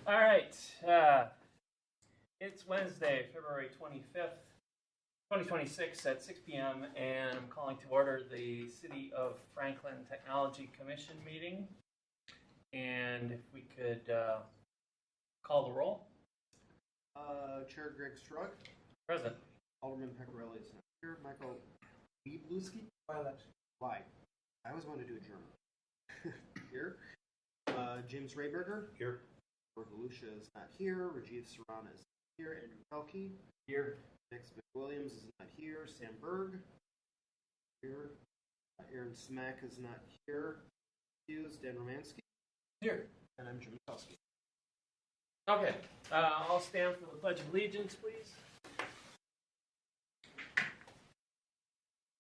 All right. It's Wednesday, February 25th, 2026 at 6 p.m. and I'm calling to order the City of Franklin Technology Commission meeting. And if we could call the roll. Chair Greg Strug. Present. Alderman Pecorelli is not here. Michael Wiebluski. Why? I always want to do a German. Here. James Rayberger. Here. Galusha is not here. Rajiv Sarana is not here. Andrew Pelkey. Here. Nick Smith-Williams is not here. Sam Berg. Here. Aaron Smack is not here. Hughes. Dan Romansky. Here. And I'm Jim Metelsky. Okay. I'll stand for the Pledge of Allegiance, please.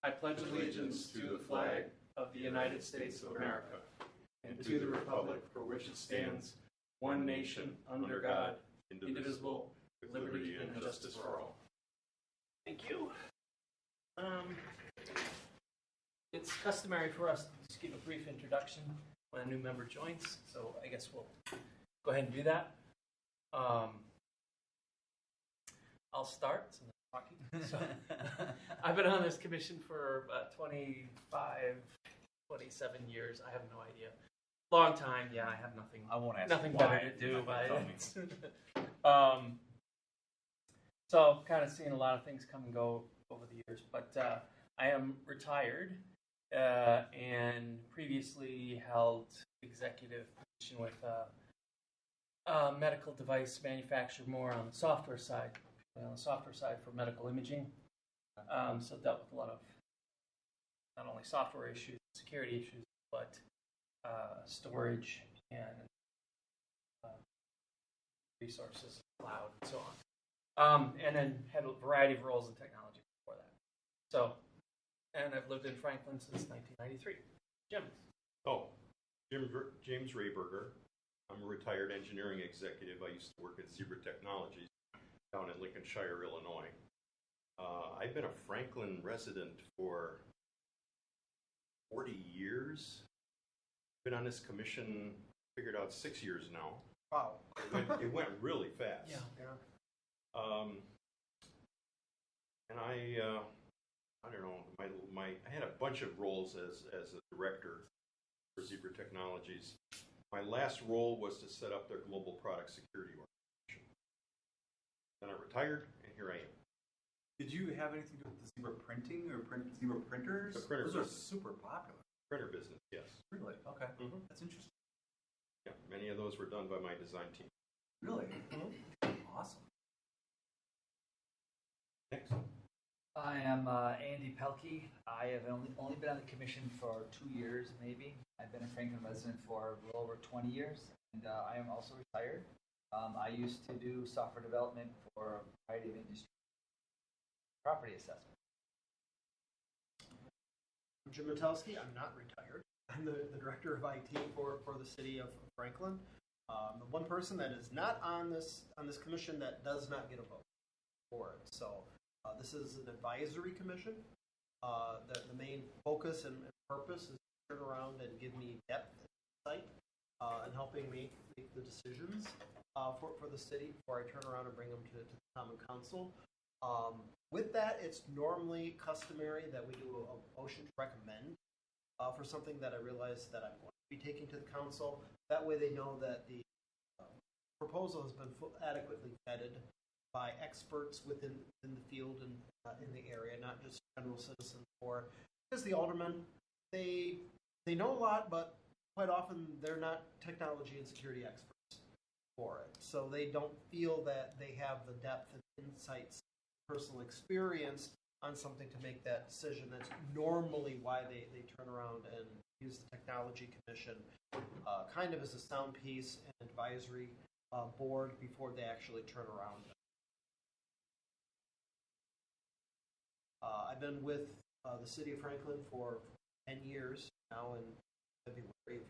I pledge allegiance to the flag of the United States of America and to the republic for which it stands, one nation, under God, indivisible, with liberty and justice for all. Thank you. It's customary for us to just give a brief introduction when a new member joins, so I guess we'll go ahead and do that. I'll start since I'm talking. So, I've been on this commission for about 25, 27 years. I have no idea. Long time. Yeah, I have nothing. I won't ask nothing why. better to do. But so kind of seeing a lot of things come and go over the years. But I am retired and previously held executive position with a medical device manufacturer, more on the software side. On the software side for medical imaging. So dealt with a lot of not only software issues, security issues, but storage and resources, cloud, and so on. And then had a variety of roles in technology before that. So, and I've lived in Franklin since 1993. Jim. James Rayberger. I'm a retired engineering executive. I used to work at Zebra Technologies down in Lincolnshire, Illinois. I've been a Franklin resident for 40 years. Been on this commission, figured out 6 years now. Wow. It went really fast. Yeah. And I don't know, I had a bunch of roles as a director for Zebra Technologies. My last role was to set up their global product security organization. Then I retired, and here I am. Did you have anything to do with the Zebra printing or Zebra printers? The printer Those business. are super popular. Printer business, yes. Really? Okay. Mm-hmm. That's interesting. Yeah, many of those were done by my design team. Really? Mm-hmm. Awesome. Next. I am Andy Pelkey. I have only been on the commission for 2 years, maybe. I've been a Franklin resident for a little over 20 years, and I am also retired. I used to do software development for a variety of industries. Property assessment. I'm Jim Metelsky. I'm not retired. I'm the director of IT for the city of Franklin. The one person that is not on this commission that does not get a vote for it. So this is an advisory commission. The main focus and purpose is to turn around and give me depth and insight and helping me make the decisions for the city before I turn around and bring them to the Common Council. With that, it's normally customary that we do a motion to recommend for something that I realize that I'm going to be taking to the council. That way they know that the proposal has been adequately vetted by experts within the field and in the area, not just general citizens. Or because the aldermen, they know a lot, but quite often they're not technology and security experts for it. So they don't feel that they have the depth and insights, personal experience on something to make that decision. That's normally why they turn around and use the Technology Commission kind of as a sound piece and advisory board before they actually turn around. I've been with the city of Franklin for 10 years now in February.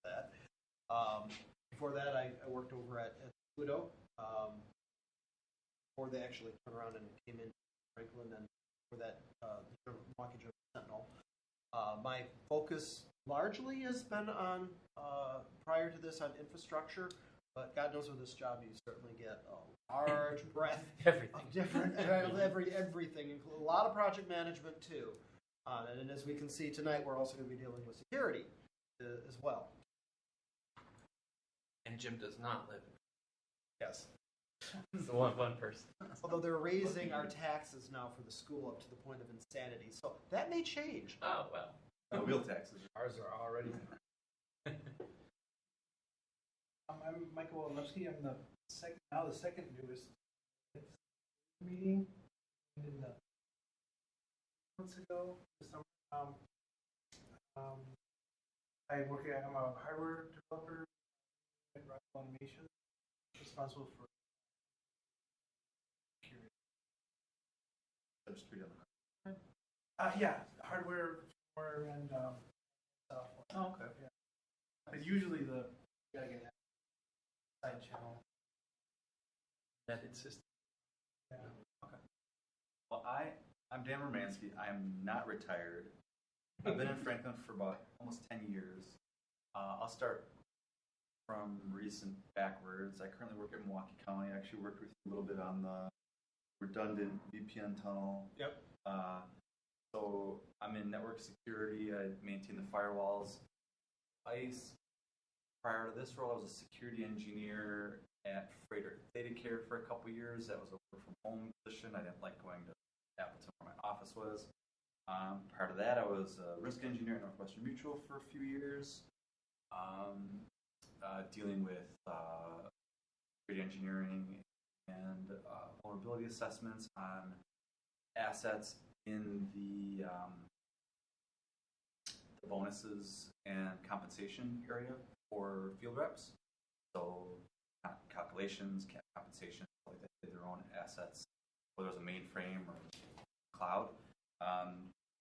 That. Before that, I worked over at Pluto. Before they actually turned around and came into Franklin, and for that, the Milwaukee Journal Sentinel. My focus largely has been on, prior to this, on infrastructure, But God knows with this job, you certainly get a large breadth Everything. of different everything, a lot of project management too. And as we can see tonight, we're also going to be dealing with security as well. And Jim does not live. Yes. It's the one person. Although they're raising our taxes now for the school up to the point of insanity, so that may change. Oh well. Wheel taxes. Ours are already. I'm Michael Wolowski. I'm the second newest meeting. In the months ago, this summer. I'm a hardware developer at Rockwell Automation, responsible for security. Hardware, firmware, and software. Oh, okay. Yeah. But usually you gotta get that side channel. That system. Yeah. Well, I'm Dan Romansky. I'm not retired. I've been in Franklin for about almost 10 years. I'll start from recent backwards. I currently work at Milwaukee County. I actually worked with you a little bit on the redundant VPN tunnel. Yep. So I'm in network security. I maintain the firewalls. Prior to this role, I was a security engineer at Freighter ThetaCare for a couple years. That was a work from home position. I didn't like going to Appleton where my office was. Prior to that, I was a risk engineer at Northwestern Mutual for a few years, dealing with security engineering and vulnerability assessments on assets in the bonuses and compensation area for field reps. So calculations, compensation, like they did their own assets, whether it was a mainframe or cloud.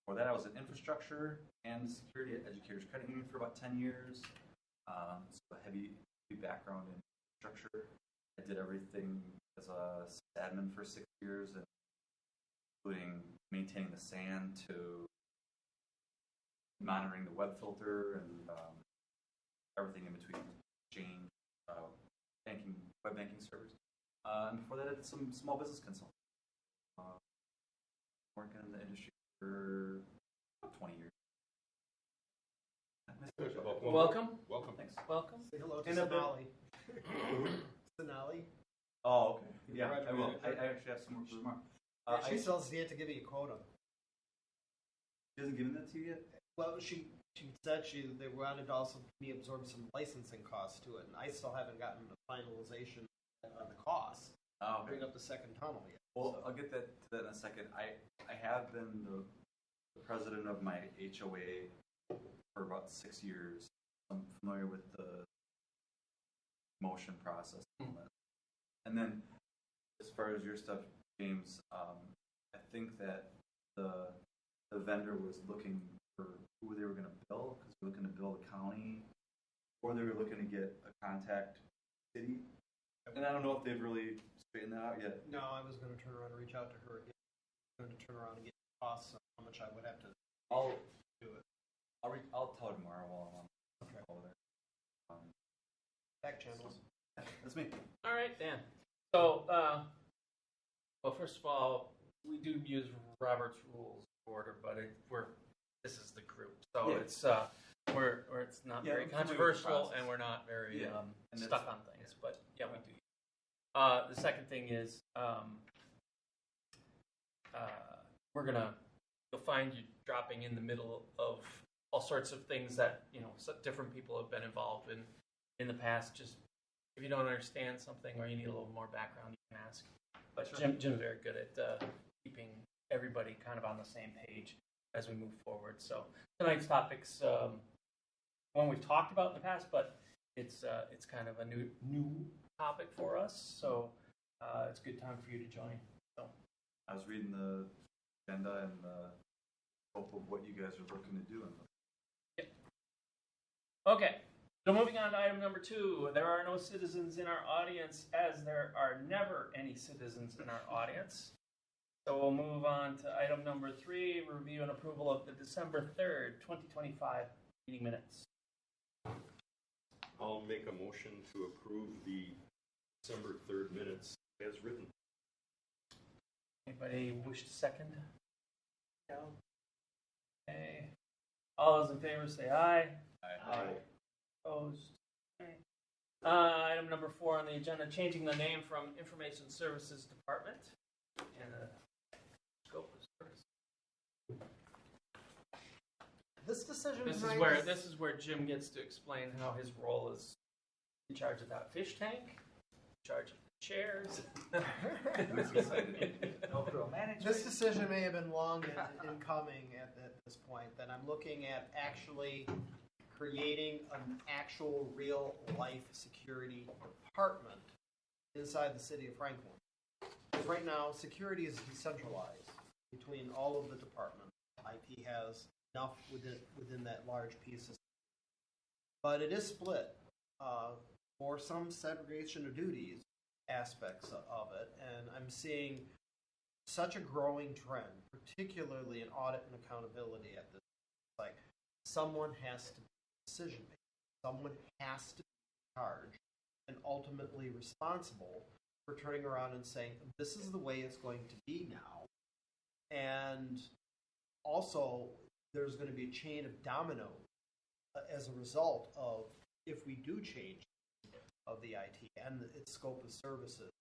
For that, I was in infrastructure and security at Educators Credit Union for about 10 years. So a heavy background in infrastructure. I did everything as a admin for 6 years, including maintaining the SAN to monitoring the web filter and everything in between, Exchange, web banking servers. And before that, I did some small business consulting. Working in the industry for about 20 years. Welcome. Welcome. Thanks. Welcome. Say hello to And a bit- Sonali. Sonali. Oh, okay. Yeah, Roger I will. manager. I actually have some more for tomorrow. She still has yet to give me a quota. She hasn't given that to you yet? Well, she said they wanted to also me absorb some licensing costs to it, and I still haven't gotten the finalization on the cost. Oh, Bring up the second tunnel yet. Well, I'll get to that in a second. I have been the president of my HOA for about 6 years. I'm familiar with the motion process. And all that. And then, as far as your stuff, James, I think that the vendor was looking for who they were going to bill, because they were looking to bill the county, or they were looking to get a contact city. And I don't know if they've really straightened that out yet. No, I was going to turn around and reach out to her again. I was going to turn around and get costs on how much I would have to I'll do it. I'll tell her tomorrow while I'm Okay. over there. Back channels. That's me. All right, Dan. So, well, first of all, we do use Robert's Rules of Order, but this is the group, so Yeah. it's it's not Yeah, very I'm familiar with the controversial, process. and we're not very Yeah, and stuck that's- on things. But yeah, we do. The second thing is you'll find you dropping in the middle of all sorts of things that different people have been involved in the past. Just if you don't understand something or you need a little more background, you can ask. But Sure. Jim's very good at keeping everybody kind of on the same page as we move forward. So tonight's topic's one we've talked about in the past, but it's kind of a new topic for us. So it's a good time for you to join. So I was reading the agenda and the scope of what you guys are looking to do. okay. So moving on to item number 2, there are no citizens in our audience, as there are never any citizens in our audience. So we'll move on to item number 3, review and approval of the December 3rd, 2025 meeting minutes. I'll make a motion to approve the December 3rd minutes as written. Anybody wish to second? No. Okay. All those in favor say aye. Aye. Opposed? Okay. Item number 4 on the agenda, changing the name from Information Services Department and scope of service. This decision This tonight is where Jim gets to explain how his role is in charge of that fish tank, in charge of the chairs. Overall management. This decision may have been long in coming at this point, that I'm looking at actually creating an actual real life security department inside the city of Franklin. Because right now, security is decentralized between all of the departments. IT has enough within that large piece of, but it is split for some segregation of duties aspects of it, and I'm seeing such a growing trend, particularly in audit and accountability at this. Like, someone has to be decision maker, someone has to be in charge and ultimately responsible for turning around and saying, this is the way it's going to be now. And also, there's going to be a chain of dominoes as a result of, if we do change of the IT and its scope of services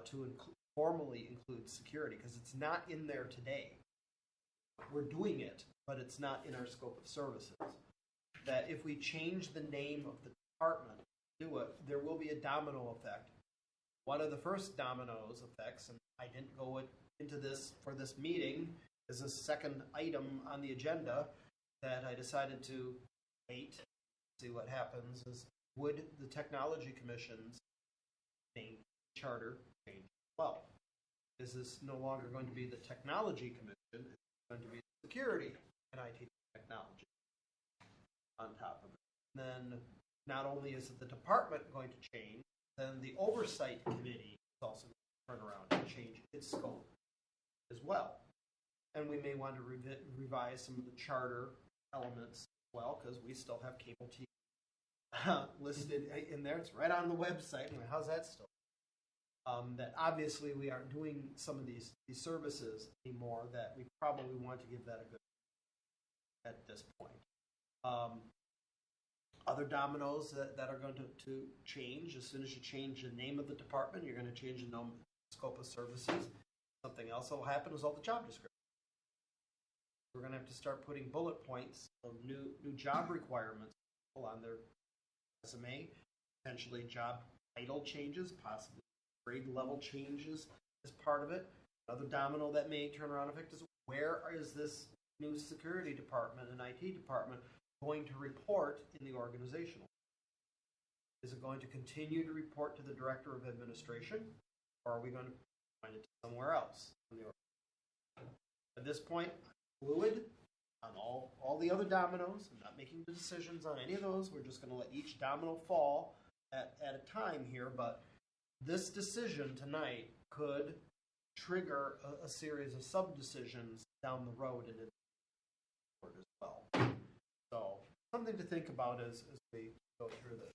to formally include security, because it's not in there today. We're doing it, but it's not in our scope of services. That if we change the name of the department, do it, there will be a domino effect. One of the first dominoes effects, and I didn't go into this for this meeting, is a second item on the agenda that I decided to wait, see what happens, is would the Technology Commission's name charter change as well? Is this no longer going to be the Technology Commission? It's going to be Security and IT Technology on top of it. And then not only is it the department going to change, then the Oversight Committee is also going to turn around and change its scope as well. And we may want to revise some of the charter elements as well, because we still have cable TV listed in there. It's right on the website. How's that still? That obviously we aren't doing some of these services anymore, that we probably want to give that a good at this point. Other dominoes that are going to change. As soon as you change the name of the department, you're going to change the scope of services. Something else that will happen is all the job descriptions. We're going to have to start putting bullet points of new job requirements on their resume, potentially job title changes, possibly grade level changes as part of it. Another domino that may turn around effect is, where is this new security department and IT department going to report in the organizational? Is it going to continue to report to the Director of Administration, or are we going to find it somewhere else in the organization? At this point, I'm fluid on all the other dominoes. I'm not making the decisions on any of those. We're just going to let each domino fall at a time here, but this decision tonight could trigger a series of sub-decisions down the road and in the court as well. So, something to think about as we go through this.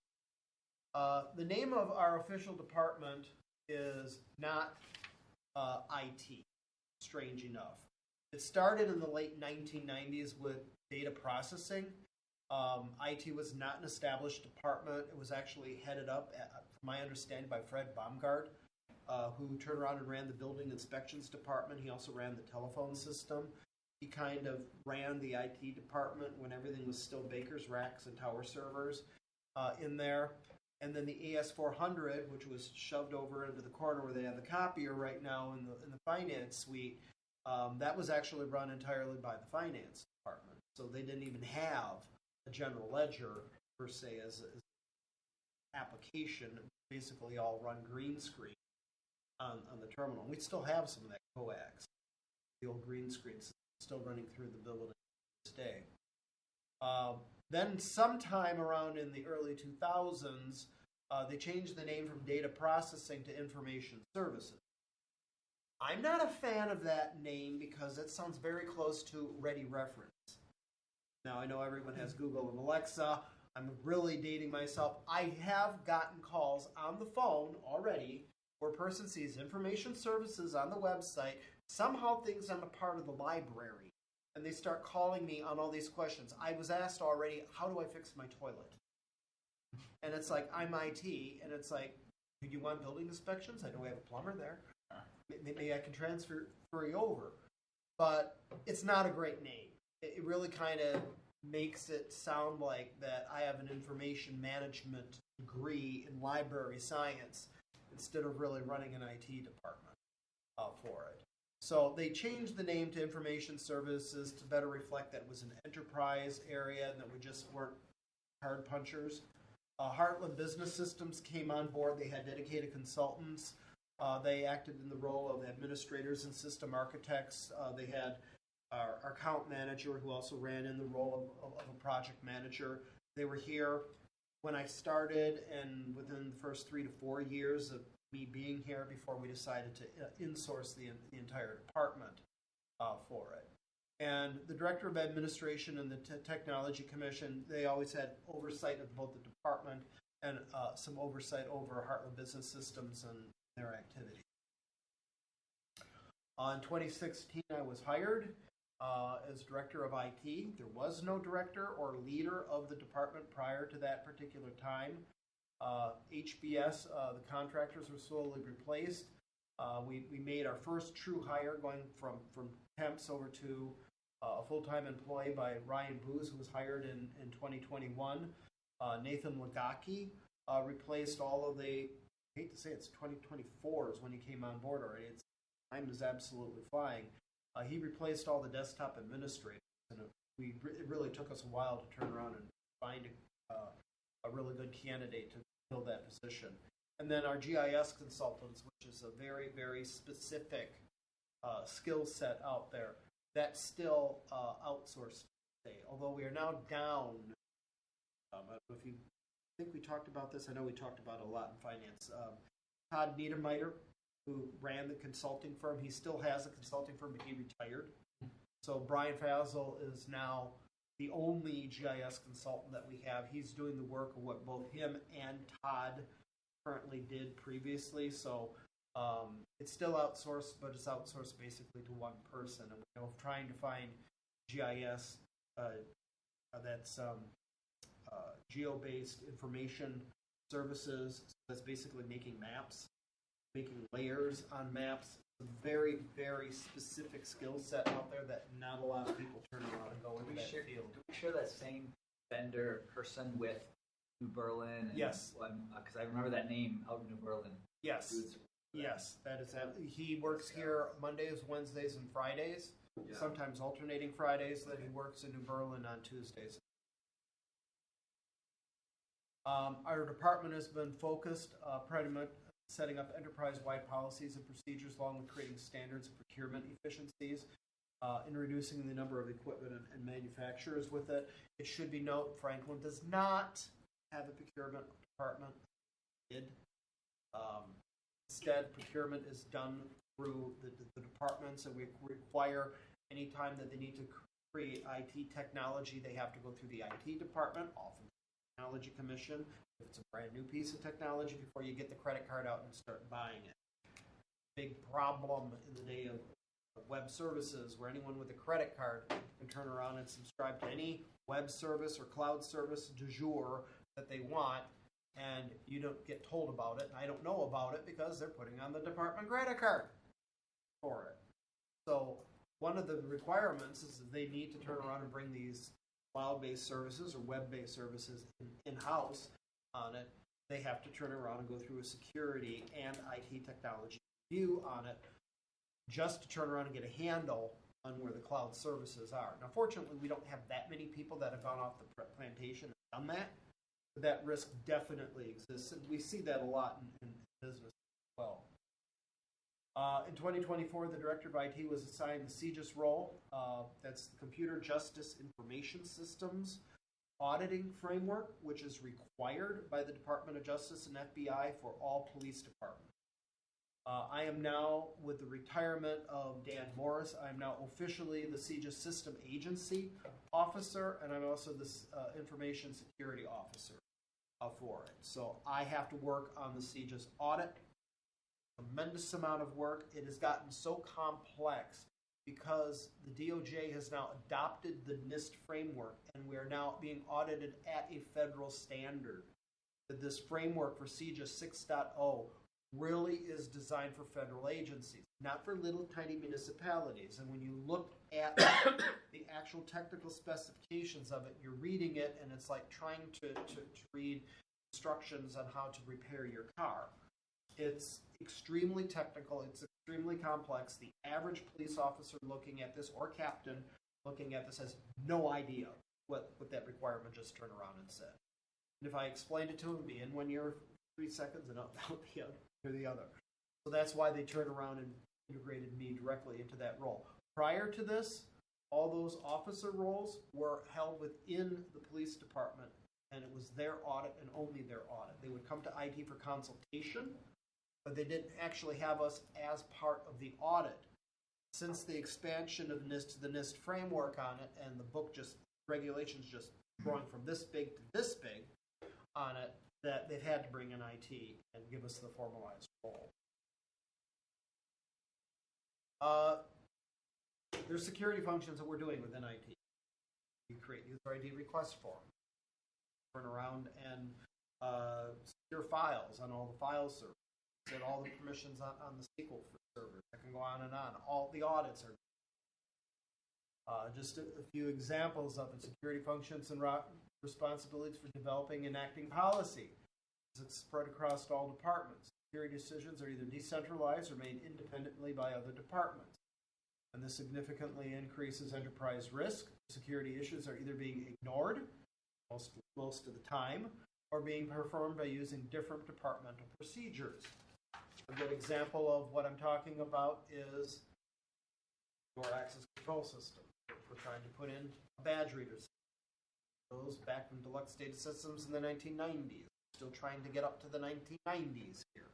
The name of our official department is not IT, strange enough. It started in the late 1990s with data processing. IT was not an established department. It was actually headed up, from my understanding, by Fred Baumgart, who turned around and ran the building inspections department. He also ran the telephone system. He kind of ran the IT department when everything was still Baker's racks and tower servers in there. And then the AS400, which was shoved over into the corner where they have the copier right now in the finance suite, that was actually run entirely by the finance department. So they didn't even have a general ledger, per se, as an application. Basically all run green screen on the terminal. We still have some of that coax, the old green screen system, still running through the building to this day. Then sometime around in the early 2000s, they changed the name from data processing to information services. I'm not a fan of that name because it sounds very close to Ready Reference. Now, I know everyone has Google and Alexa. I'm really dating myself. I have gotten calls on the phone already where a person sees information services on the website, somehow thinks I'm a part of the library, and they start calling me on all these questions. I was asked already, how do I fix my toilet? And it's like, I'm IT, and it's like, do you want building inspections? I know we have a plumber there. Maybe I can transfer you over. But it's not a great name. It really kind of makes it sound like that I have an information management degree in library science instead of really running an IT department for it. So they changed the name to Information Services to better reflect that it was an enterprise area and that we just weren't card punchers. Heartland Business Systems came on board. They had dedicated consultants. They acted in the role of administrators and system architects. They had our account manager who also ran in the role of a project manager. They were here when I started, and within the first 3 to 4 years of me being here before we decided to insource the entire department for it. And the Director of Administration and the Technology Commission, they always had oversight of both the department and some oversight over Heartland Business Systems and their activity. In 2016, I was hired as Director of IT. There was no director or leader of the department prior to that particular time. HBS, the contractors were slowly replaced. We made our first true hire going from temps over to a full-time employee by Ryan Booz, who was hired in 2021. Nathan Lagaki replaced all of the, I hate to say it's 2024 is when he came on board already. Time is absolutely flying. He replaced all the desktop administrators, and it really took us a while to turn around and find a really good candidate to fill that position. And then our GIS consultants, which is a very, very specific skill set out there, that's still outsourced today. Although we are now down, I don't know if you think we talked about this. I know we talked about it a lot in finance. Todd Niedermeyer, who ran the consulting firm, he still has a consulting firm, but he retired. So Brian Fazel is now the only GIS consultant that we have. He's doing the work of what both him and Todd currently did previously. So it's still outsourced, but it's outsourced basically to one person. And we're trying to find GIS that's geo-based information services. So that's basically making maps, making layers on maps. A very, very specific skill set out there that not a lot of people turn around and go into that field. Do we share that same vendor person with New Berlin? Yes. Because I remember that name out in New Berlin. Yes. Yes, that is. He works here Mondays, Wednesdays, and Fridays. Yeah. Sometimes alternating Fridays. Then he works in New Berlin on Tuesdays. Our department has been focused pretty much setting up enterprise-wide policies and procedures, along with creating standards and procurement efficiencies, and reducing the number of equipment and manufacturers with it. It should be noted, Franklin does not have a procurement department. Instead, procurement is done through the departments, and we require any time that they need to create IT technology, they have to go through the IT department, often the Technology Commission. If it's a brand new piece of technology, before you get the credit card out and start buying it. Big problem in the day of web services, where anyone with a credit card can turn around and subscribe to any web service or cloud service du jour that they want, and you don't get told about it, and I don't know about it because they're putting on the department credit card for it. So one of the requirements is that they need to turn around and bring these cloud-based services or web-based services in-house on it. They have to turn around and go through a security and IT technology review on it just to turn around and get a handle on where the cloud services are. Now, fortunately, we don't have that many people that have gone off the plantation and done that, but that risk definitely exists, and we see that a lot in business as well. In 2024, the Director of IT was assigned the CJIS role. That's the Computer Justice Information Systems Auditing Framework, which is required by the Department of Justice and FBI for all police departments. I am now, with the retirement of Dan Morris, I am now officially the CJIS System Agency Officer, and I'm also the Information Security Officer for it. So I have to work on the CJIS audit. Tremendous amount of work. It has gotten so complex because the DOJ has now adopted the NIST framework, and we are now being audited at a federal standard. That this framework for CJIS 6.0 really is designed for federal agencies, not for little tiny municipalities. And when you look at the actual technical specifications of it, you're reading it, and it's like trying to read instructions on how to repair your car. It's extremely technical. It's extremely complex. The average police officer looking at this, or captain looking at this, has no idea what that requirement just turned around and said. And if I explained it to him, it'd be in 1 year, 3 seconds, and out the other. So that's why they turned around and integrated me directly into that role. Prior to this, all those officer roles were held within the police department, and it was their audit and only their audit. They would come to IT for consultation, but they didn't actually have us as part of the audit. Since the expansion of NIST to the NIST framework on it, and the book just, regulations just growing from this big to this big on it, that they've had to bring in IT and give us the formalized role. There's security functions that we're doing within IT. We create user ID request forms, turn around and secure files on all the file servers, get all the permissions on the SQL servers. I can go on and on. All the audits are just a few examples of it. Security functions and responsibilities for developing and enacting policy. It's spread across all departments. Security decisions are either decentralized or made independently by other departments. And this significantly increases enterprise risk. Security issues are either being ignored most of the time, or being performed by using different departmental procedures. A good example of what I'm talking about is door access control system. We're trying to put in a badge reader system. Those back from Deluxe Data Systems in the 1990s. Still trying to get up to the 1990s here.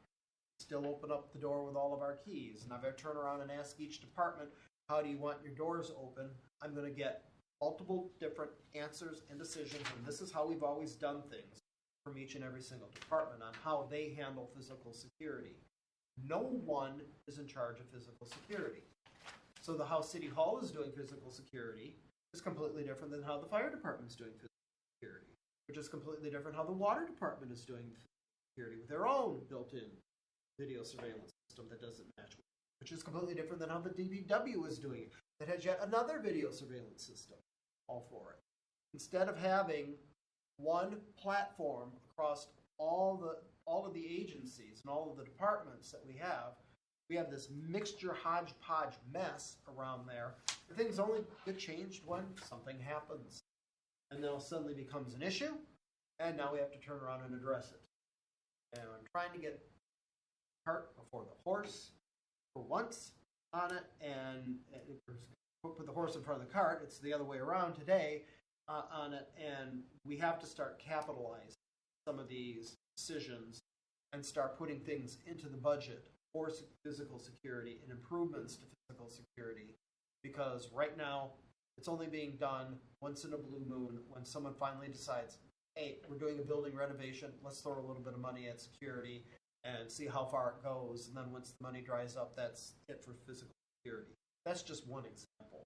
Still open up the door with all of our keys. And if I turn around and ask each department, how do you want your doors open? I'm going to get multiple different answers and decisions, and this is how we've always done things from each and every single department on how they handle physical security. No one is in charge of physical security. So how City Hall is doing physical security is completely different than how the fire department is doing physical security, which is completely different how the water department is doing security with their own built-in video surveillance system that doesn't match, which is completely different than how the DPW is doing it, that has yet another video surveillance system all for it. Instead of having one platform across all of the agencies and all of the departments that we have this mixture hodgepodge mess around there. The things only get changed when something happens. And then it suddenly becomes an issue, and now we have to turn around and address it. And I'm trying to get the cart before the horse for once on it, and put the horse in front of the cart. It's the other way around today on it, and we have to start capitalizing some of these decisions and start putting things into the budget for physical security and improvements to physical security, because right now it's only being done once in a blue moon when someone finally decides, hey, we're doing a building renovation, let's throw a little bit of money at security and see how far it goes, and then once the money dries up, that's it for physical security. That's just one example.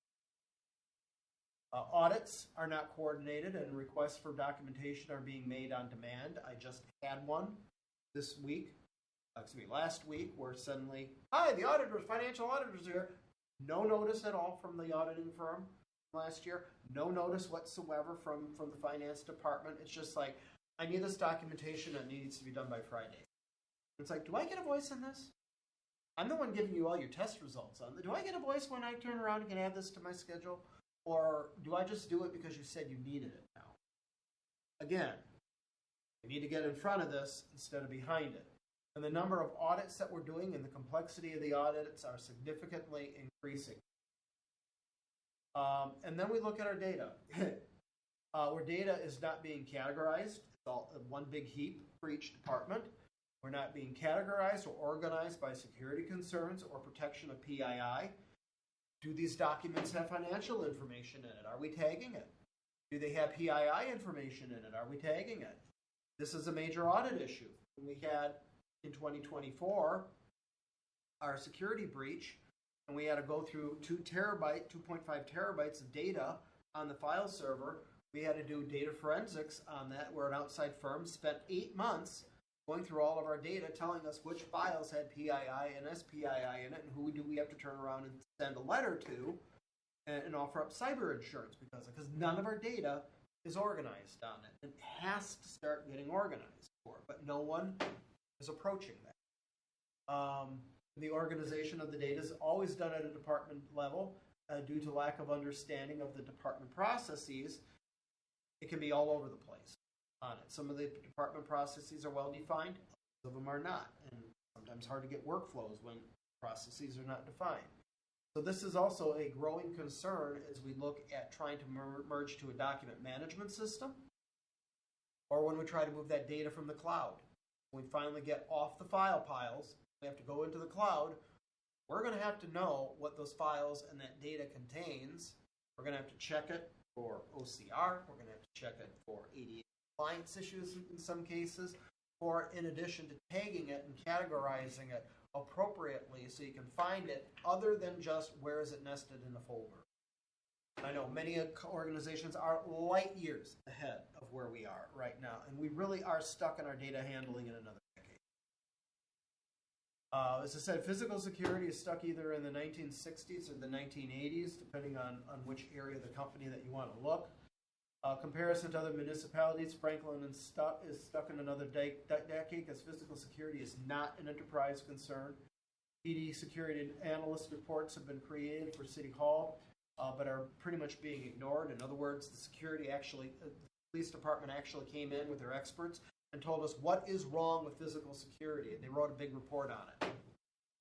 Audits are not coordinated, and requests for documentation are being made on demand. I just had one last week, where suddenly, hi, the auditors, financial auditors are here. No notice at all from the auditing firm last year. No notice whatsoever from the finance department. It's just like, I need this documentation and it needs to be done by Friday. It's like, do I get a voice in this? I'm the one giving you all your test results on. Do I get a voice when I turn around and can add this to my schedule? Or do I just do it because you said you needed it now? Again, we need to get in front of this instead of behind it. And the number of audits that we're doing and the complexity of the audits are significantly increasing. And then we look at our data. Where data is not being categorized, it's all in one big heap for each department. We're not being categorized or organized by security concerns or protection of PII. Do these documents have financial information in it? Are we tagging it? Do they have PII information in it? Are we tagging it? This is a major audit issue. We had in 2024 our security breach, and we had to go through 2.5 terabytes of data on the file server. We had to do data forensics on that, where an outside firm spent 8 months going through all of our data, telling us which files had PII and SPII in it, and who do we have to turn around and send a letter to and offer up cyber insurance because none of our data is organized on it. It has to start getting organized for it, but no one is approaching that. The organization of the data is always done at a department level due to lack of understanding of the department processes. It can be all over the place on it. Some of the department processes are well defined, some of them are not, and sometimes hard to get workflows when processes are not defined. So this is also a growing concern as we look at trying to merge to a document management system, or when we try to move that data from the cloud. When we finally get off the file piles, we have to go into the cloud. We're going to have to know what those files and that data contains. We're going to have to check it for OCR. We're going to have to check it for ADA compliance issues in some cases, or in addition to tagging it and categorizing it appropriately so you can find it other than just where is it nested in a folder. I know many organizations are light years ahead of where we are right now, and we really are stuck in our data handling in another decade. As I said, physical security is stuck either in the 1960s or the 1980s, depending on which area of the company that you want to look. Comparison to other municipalities, Franklin is stuck in another decade because physical security is not an enterprise concern. PD security analyst reports have been created for City Hall, but are pretty much being ignored. In other words, the police department actually came in with their experts and told us what is wrong with physical security, and they wrote a big report on it.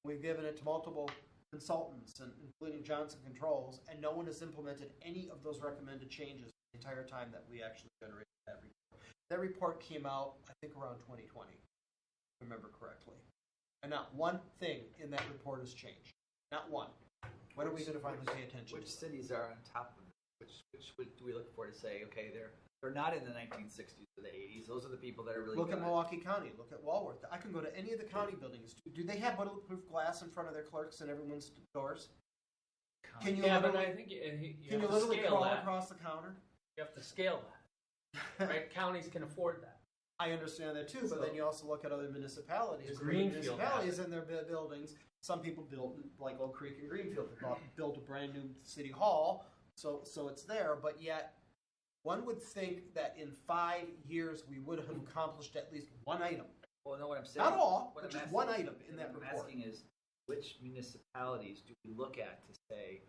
We've given it to multiple consultants, including Johnson Controls, and no one has implemented any of those recommended changes the entire time that we actually generated that report. That report came out, I think, around 2020, if I remember correctly. And not one thing in that report has changed. Not one. When are we going to finally pay attention? Which cities are on top of it? Which do we look for to say, okay, they're not in the 1960s or the 80s. Those are the people that are really Look good at Milwaukee County. Look at Walworth. I can go to any of the county buildings. Do they have bulletproof glass in front of their clerks and everyone's doors? Can you Yeah, but literally, I think you can you have to literally scale crawl that. across the counter? You have to scale that. Right? Counties can afford that. I understand that too, but then you also look at other municipalities. The and Greenfield municipalities in their buildings. Some people built, like Oak Creek and Greenfield, built a brand new city hall, so it's there. But yet, one would think that in 5 years we would have accomplished at least one item. Well, no, what I'm saying. Not all, what but I'm just asking- one item in that what I'm report. asking is, which municipalities do we look at to say,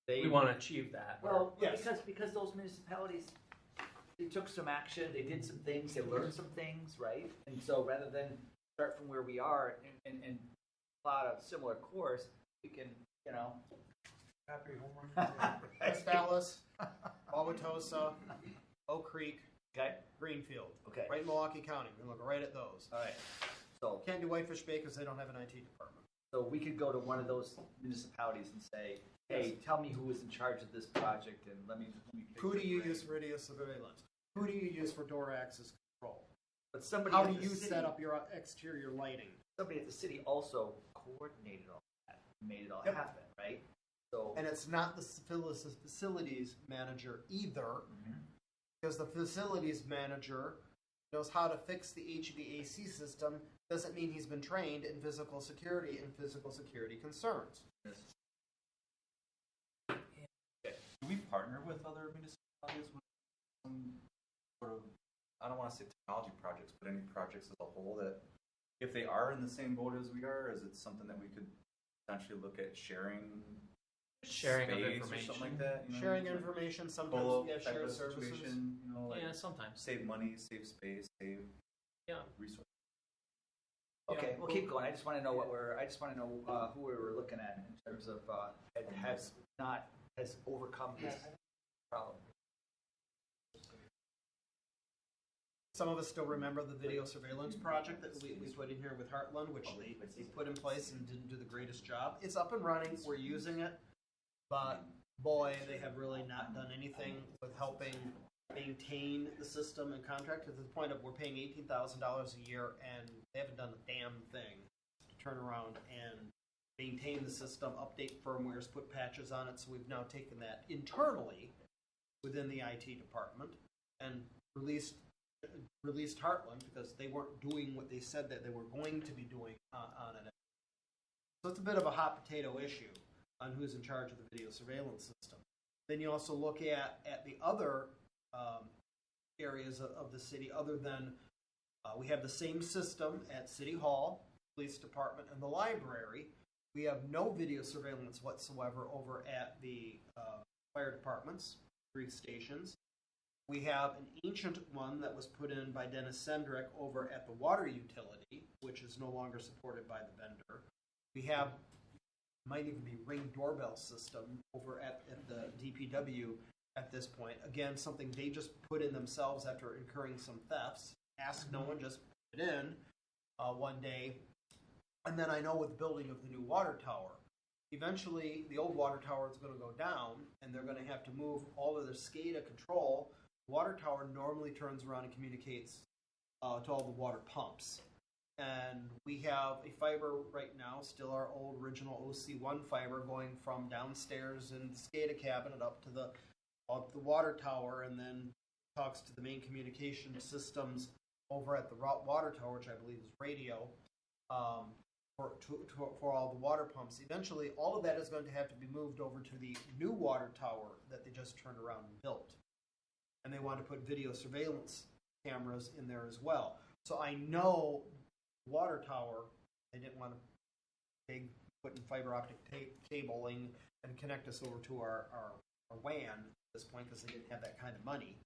they We want to achieve that. Well, Yes. because those municipalities, they took some action, they did some things, they learned some things, right? And so rather than start from where we are and plot a similar course, we can, Happy homework. West Dallas, Wauwatosa, Oak Creek, okay, Greenfield, okay, right in Milwaukee County. We look right at those. all right. So, Can't do Whitefish Bay because they don't have an IT department. so we could go to one of those municipalities and say, hey, tell me who was in charge of this project and let me pick Who do your you brain. use for video surveillance? Who do you use for door access control? But somebody How at do the you city, set up your exterior lighting? somebody at the city also coordinated all that, made it all Yep. happen, right? So, And it's not the facilities manager either, Mhm. because the facilities manager knows how to fix the HVAC system. Doesn't mean he's been trained in physical security and physical security concerns. Do we partner with other municipalities with some sort of, I don't want to say technology projects, but any projects as a whole that, if they are in the same boat as we are, is it something that we could potentially look at sharing Sharing of space or information. something like that? Sharing like information, sometimes co-op we have type shared of services. situation, like Yeah, sometimes. save money, save space, save Yeah. resources. okay, Yeah. we'll keep going. I just want to know who we were looking at in terms of has overcome this problem. Some of us still remember the video surveillance project that we put in here with Heartland, which they put in place and didn't do the greatest job. It's up and running. We're using it. But, boy, they have really not done anything with helping maintain the system and contract to the point of we're paying $18,000 a year and they haven't done a damn thing to turn around and maintain the system, update firmwares, put patches on it. So we've now taken that internally within the IT department and released Heartland because they weren't doing what they said that they were going to be doing on it. So it's a bit of a hot potato issue on who's in charge of the video surveillance system. Then you also look at the other areas of the city other than we have the same system at City Hall, Police Department, and the library. We have no video surveillance whatsoever over at the fire departments, 3 stations. We have an ancient one that was put in by Dennis Sendrick over at the water utility, which is no longer supported by the vendor. We have, might even be Ring doorbell system over at the DPW at this point. Again, something they just put in themselves after incurring some thefts. Ask no one, just put it in one day. And then I know with the building of the new water tower, eventually the old water tower is going to go down and they're going to have to move all of their SCADA control. The water tower normally turns around and communicates to all the water pumps. And we have a fiber right now, still our old original OC1 fiber going from downstairs in the SCADA cabinet up to the water tower, and then talks to the main communication systems over at the water tower, which I believe is radio, for all the water pumps. Eventually, all of that is going to have to be moved over to the new water tower that they just turned around and built. And they want to put video surveillance cameras in there as well. So I know water tower, they didn't want to put in fiber optic cabling and connect us over to our WAN at this point because they didn't have that kind of money.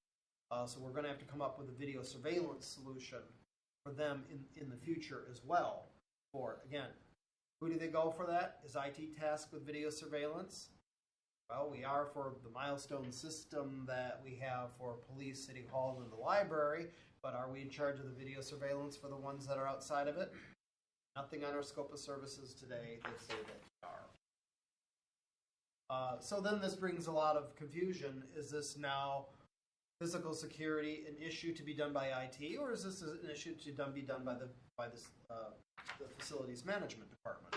So we're going to have to come up with a video surveillance solution for them in the future as well. For, again, who do they go for that? Is IT tasked with video surveillance? Well, we are for the milestone system that we have for police, city hall, and the library, but are we in charge of the video surveillance for the ones that are outside of it? Nothing on our scope of services today that say that we are. So then this brings a lot of confusion. Is this now physical security an issue to be done by IT, or is this an issue to be done by the facilities management department?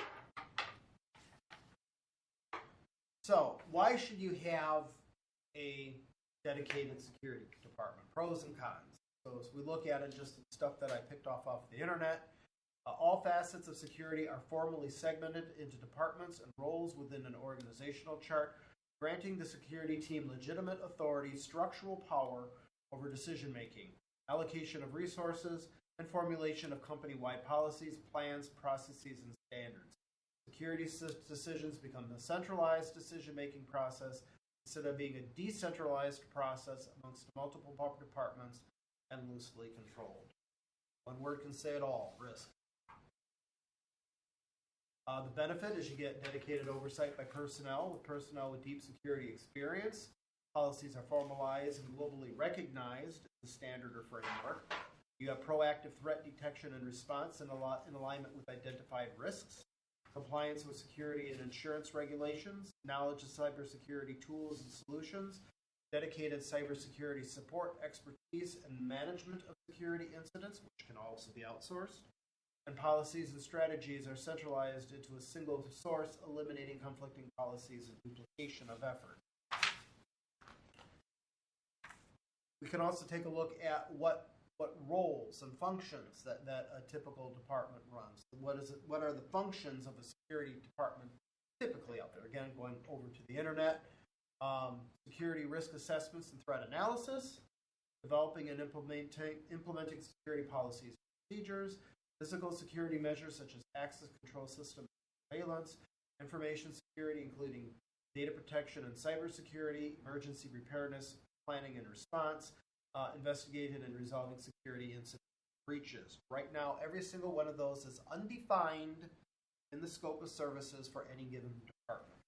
So why should you have a dedicated security department? Pros and cons. So as we look at it, just stuff that I picked off the internet, all facets of security are formally segmented into departments and roles within an organizational chart, granting the security team legitimate authority, structural power over decision-making, allocation of resources, and formulation of company-wide policies, plans, processes, and standards. Security decisions become a centralized decision-making process instead of being a decentralized process amongst multiple departments and loosely controlled. One word can say it all: risk. The benefit is you get dedicated oversight by personnel with deep security experience. Policies are formalized and globally recognized as a standard or framework. You have proactive threat detection and response in alignment with identified risks, compliance with security and insurance regulations, knowledge of cybersecurity tools and solutions, dedicated cybersecurity support, expertise, and management of security incidents, which can also be outsourced. And policies and strategies are centralized into a single source, eliminating conflicting policies and duplication of effort. We can also take a look at what roles and functions that a typical department runs. What are the functions of a security department typically out there? Again, going over to the internet, security risk assessments and threat analysis, developing and implementing security policies and procedures, physical security measures such as access control system surveillance, information security including data protection and cybersecurity, emergency preparedness, planning and response, investigating and resolving security incident breaches. Right now, every single one of those is undefined in the scope of services for any given department.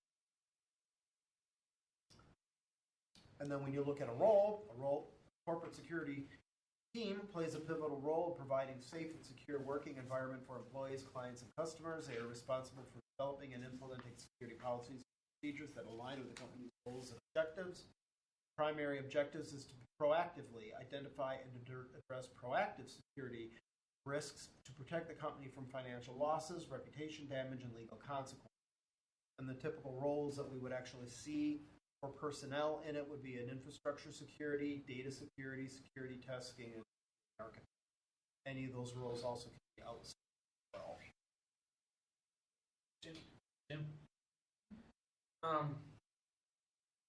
And then when you look at a role, corporate security team plays a pivotal role in providing safe and secure working environment for employees, clients, and customers. They are responsible for developing and implementing security policies and procedures that align with the company's goals and objectives. Primary objectives is to proactively identify and address proactive security risks to protect the company from financial losses, reputation damage, and legal consequences. And the typical roles that we would actually see for personnel in it would be an infrastructure security, data security, security testing, and architect. Any of those roles also can be outsourced as well. Jim?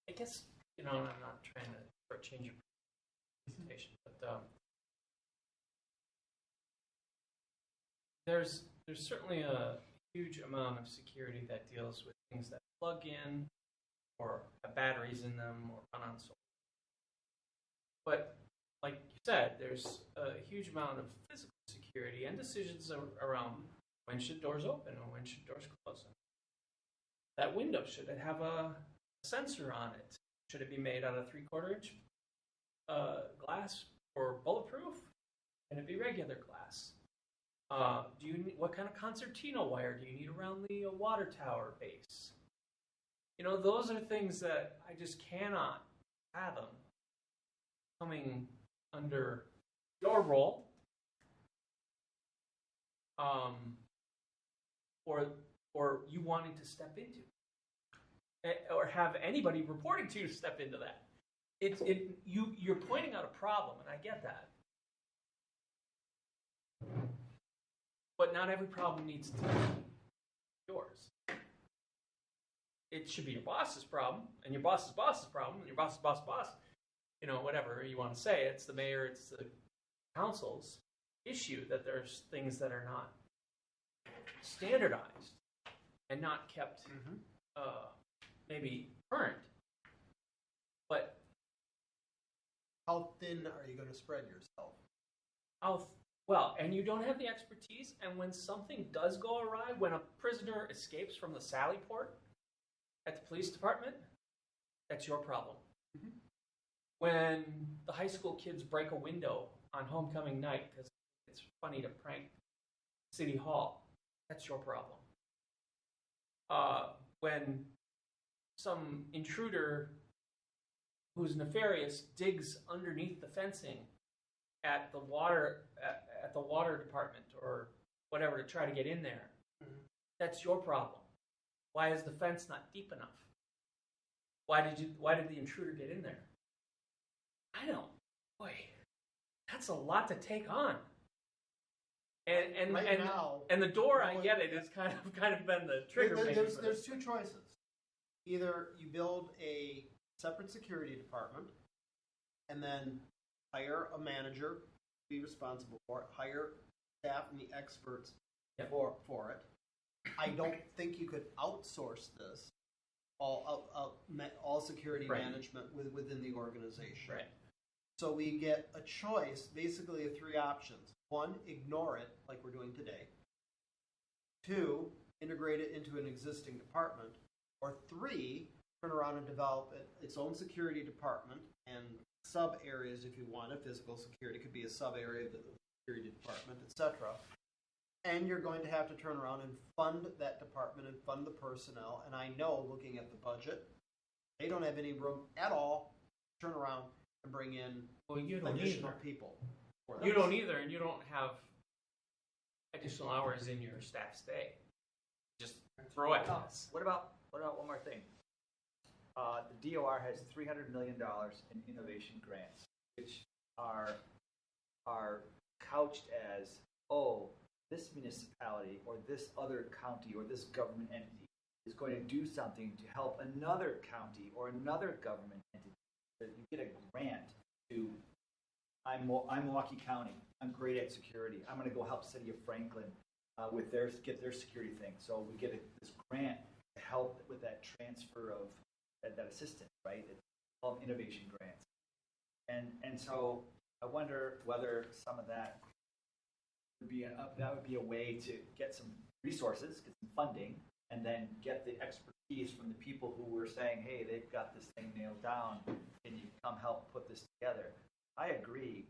I guess, and I'm not trying to change your presentation, but there's certainly a huge amount of security that deals with things that plug in or have batteries in them or run on solar. But like you said, there's a huge amount of physical security and decisions around when should doors open and when should doors close. That window, should it have a sensor on it? Should it be made out of 3/4 inch glass or bulletproof? Can it be regular glass? What kind of concertina wire do you need around the water tower base? Those are things that I just cannot fathom coming under your role, or you wanting to step into, or have anybody reporting to you step into that. You're pointing out a problem, and I get that. But not every problem needs to be yours. It should be your boss's problem, and your boss's boss's problem, and your boss's boss, whatever you want to say. It's the mayor, it's the council's issue that there's things that are not standardized and not kept maybe current. But how thin are you going to spread yourself? And you don't have the expertise, and when something does go awry, when a prisoner escapes from the Sally Port at the police department, that's your problem. Mm-hmm. When the high school kids break a window on homecoming night because it's funny to prank City Hall, that's your problem. When some intruder who's nefarious digs underneath the fencing at the water department or whatever to try to get in there, that's your problem. Why is the fence not deep enough? Why did the intruder get in there? That's a lot to take on. And now, the door, I get it, it's kind of been the trigger. There's two choices. Either you build a separate security department and then hire a manager to be responsible for it, hire staff and the experts for it. I don't think you could outsource this, all security management within the organization. Right. So we get a choice, basically of three options. One, ignore it like we're doing today. Two, integrate it into an existing department. Or three, turn around and develop its own security department and sub areas if you want it. Physical security could be a sub area of the security department, etc. And you're going to have to turn around and fund that department and fund the personnel. And I know, looking at the budget, they don't have any room at all to turn around and bring in additional people. You don't either, and you don't have additional hours in your staff's day. Just throw it at us. What about one more thing? The DOR has $300 million in innovation grants, which are couched as, this municipality or this other county or this government entity is going to do something to help another county or another government entity. You get a grant to, I'm Milwaukee County, I'm great at security, I'm going to go help City of Franklin get their security thing. So we get this grant to help with that transfer of that assistance, right? It's called innovation grants. And so I wonder whether some of that would be a way to get some resources, get some funding, and then get the expertise from the people who were saying, hey, they've got this thing nailed down, can you come help put this together? I agree.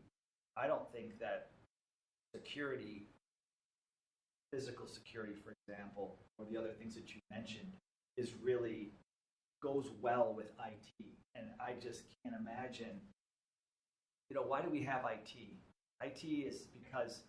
I don't think that security, physical security, for example, or the other things that you mentioned, is really goes well with IT. And I just can't imagine, why do we have IT? IT is because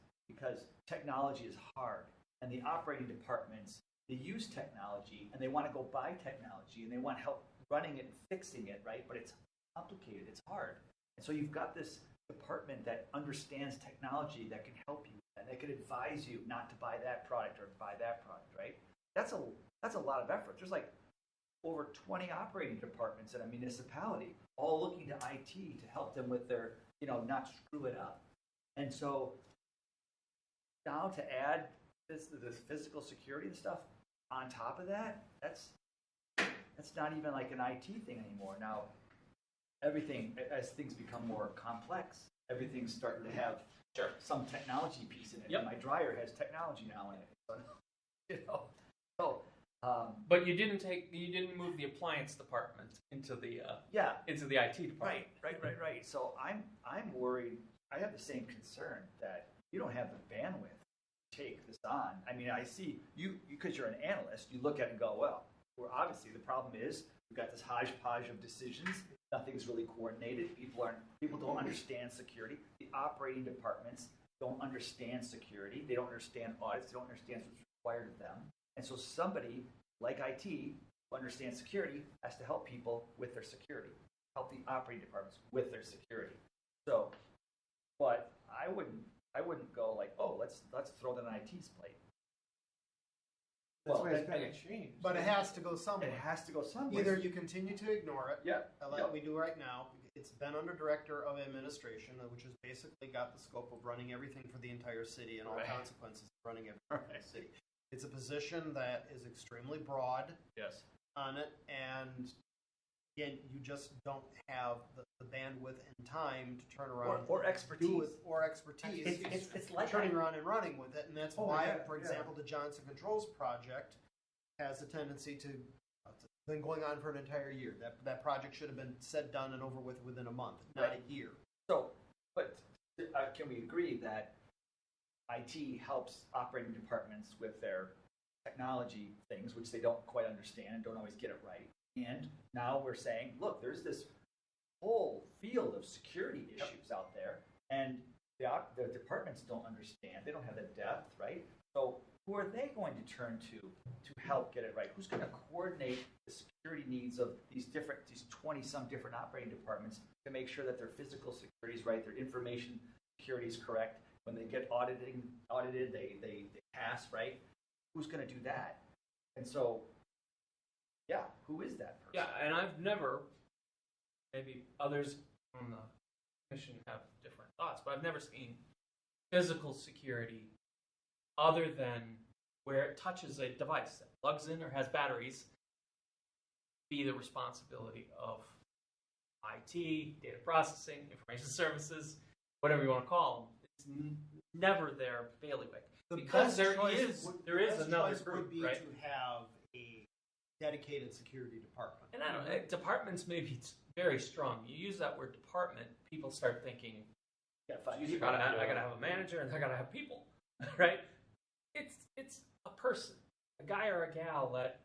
technology is hard, and the operating departments, they use technology, and they want to go buy technology, and they want help running it and fixing it, right? But it's complicated, it's hard. And so you've got this department that understands technology that can help you, and that can advise you not to buy that product or buy that product, right? That's a lot of effort. There's like over 20 operating departments in a municipality, all looking to IT to help them with their, not screw it up. And so now to add this physical security and stuff on top of that, that's not even like an IT thing anymore. Now, everything, as things become more complex, everything's starting to have some technology piece in it. Yep. My dryer has technology now in it. So, But you didn't move the appliance department into the IT department. Right. So I'm worried. I have the same concern that you don't have the bandwidth to take this on. I mean, I see you because you're an analyst. You look at it and go, well, obviously the problem is we've got this hodgepodge of decisions. Nothing's really coordinated. People don't understand security. The operating departments don't understand security. They don't understand audits. They don't understand what's required of them. And so somebody like IT who understands security has to help people with their security, help the operating departments with their security. So, but I wouldn't go like, oh, let's throw that on IT's plate. That's Well, why it's got to change. But it has to go somewhere. It has to go somewhere. Either you continue to ignore it, Yeah. like we do right now. It's been under Director of Administration, which has basically got the scope of running everything for the entire city and all consequences of running everything for the city. It's a position that is extremely broad Yes. on it, and again, you just don't have the bandwidth and time to turn around Or expertise. do it, or expertise. It's like turning around and running with it, and that's why, yeah, for example, the Johnson Controls project has a tendency to been going on for an entire year. That project should have been said, done, and over with within a month, not a year. So, but can we agree that IT helps operating departments with their technology things, which they don't quite understand and don't always get it right? And now we're saying, look, there's this whole field of security issues out there, and the departments don't understand. They don't have the depth, right? So who are they going to turn to help get it right? Who's going to coordinate the security needs of these 20-some different operating departments to make sure that their physical security is right, their information security is correct? When they get audited, they pass, right? Who's going to do that? And so, yeah, who is that person? Yeah, and I've never, maybe others on the commission have different thoughts, but I've never seen physical security other than where it touches a device that plugs in or has batteries be the responsibility of IT, data processing, information services, whatever you want to call them. It's never their bailiwick. Because there is another choice group, would be right? to have a dedicated security department. And I don't know, departments maybe it's very strong. You use that word department, people start thinking, Yeah, fine. I gotta have a manager and I gotta have people, right? It's a person, a guy or a gal that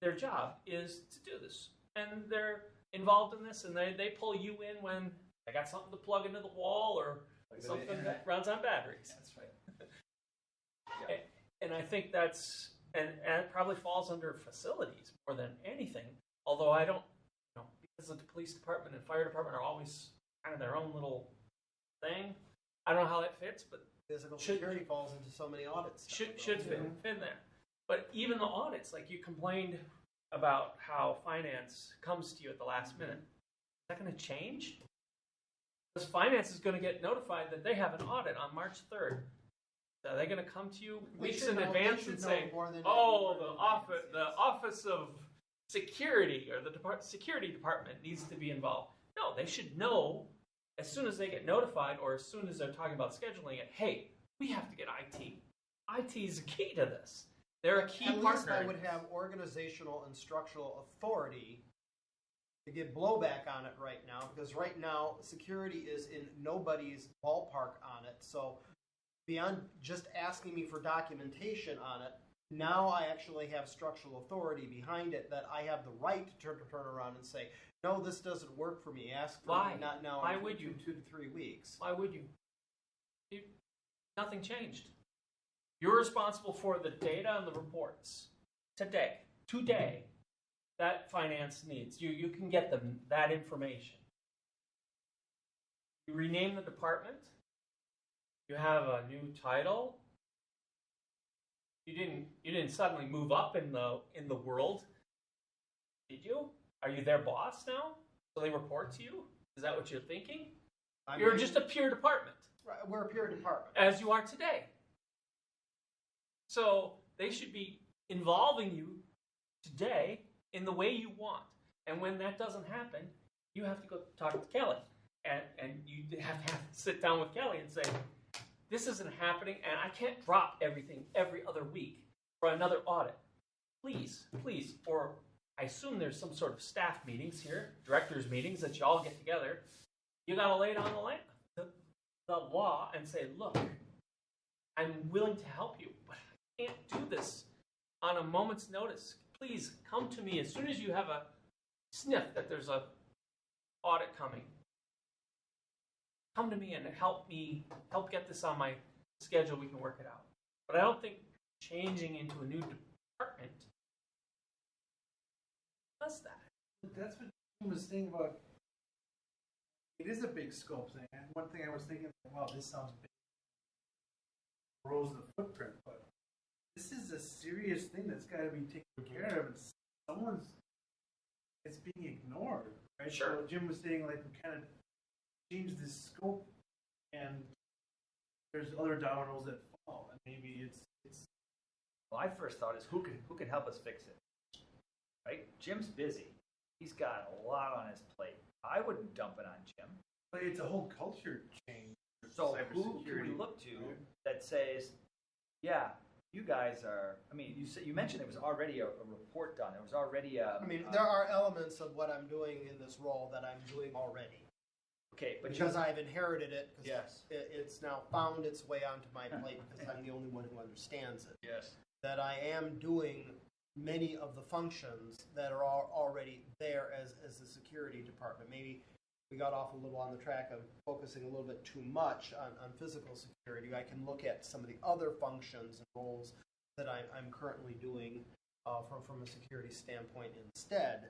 their job is to do this, and they're involved in this, and they pull you in when they got something to plug into the wall or something that runs on batteries. That's right. And I think that's and it probably falls under facilities more than anything. Although I don't, because the police department and fire department are always kind of their own little thing. I don't know how that fits, but Physical security falls into so many audits. should fit in there. But even the audits, like you complained about how finance comes to you at the last minute. Is that going to change? Because finance is going to get notified that they have an audit on March 3rd. Are they going to come to you weeks in advance and say, "Oh, the office of security or the security department needs to be involved"? No, they should know as soon as they get notified, or as soon as they're talking about scheduling it. Hey, we have to get IT. IT is a key to this. They're a key partner. At least I would have organizational and structural authority to get blowback on it right now, because right now security is in nobody's ballpark on it. So beyond just asking me for documentation on it, now I actually have structural authority behind it that I have the right to turn around and say, no, this doesn't work for me. Ask for Why? me not now. Why in would you? 2 to 3 weeks. Why would you? Nothing changed. You're responsible for the data and the reports today, that finance needs. You can get them that information. You rename the department. You have a new title. You didn't suddenly move up in the world, did you? Are you their boss now? So they report to you? Is that what you're thinking? You're just a peer department. Right, we're a peer department. As you are today. So they should be involving you today in the way you want. And when that doesn't happen, you have to go talk to Kelly. And you have to sit down with Kelly and say, this isn't happening, and I can't drop everything every other week for another audit. Please. Or I assume there's some sort of staff meetings here, directors meetings that you all get together. You got to lay down the law and say, look, I'm willing to help you, but I can't do this on a moment's notice. Please come to me as soon as you have a sniff that there's a audit coming. Come to me and help get this on my schedule. We can work it out. But I don't think changing into a new department does that. That's what Jim was saying about. It is a big scope thing. And one thing I was thinking, wow, this sounds big. Grows the footprint, but this is a serious thing that's got to be taken care of. And it's being ignored, right? Sure. So Jim was saying, like, we kind of change this scope, and there's other dominoes that fall, and maybe it's. My first thought is who can help us fix it, right? Jim's busy. He's got a lot on his plate. I wouldn't dump it on Jim. But it's a whole culture change. So who can we cybersecurity. look to that says, yeah, you guys are? I mean, you mentioned there was already a report done. There was already a. I mean, there are elements of what I'm doing in this role that I'm doing already. Okay, but Because I've inherited it, because Yes. it's now found its way onto my plate because I'm the only one who understands it. yes. That I am doing many of the functions that are already there as the security department. Maybe we got off a little on the track of focusing a little bit too much on physical security. I can look at some of the other functions and roles that I'm currently doing from a security standpoint instead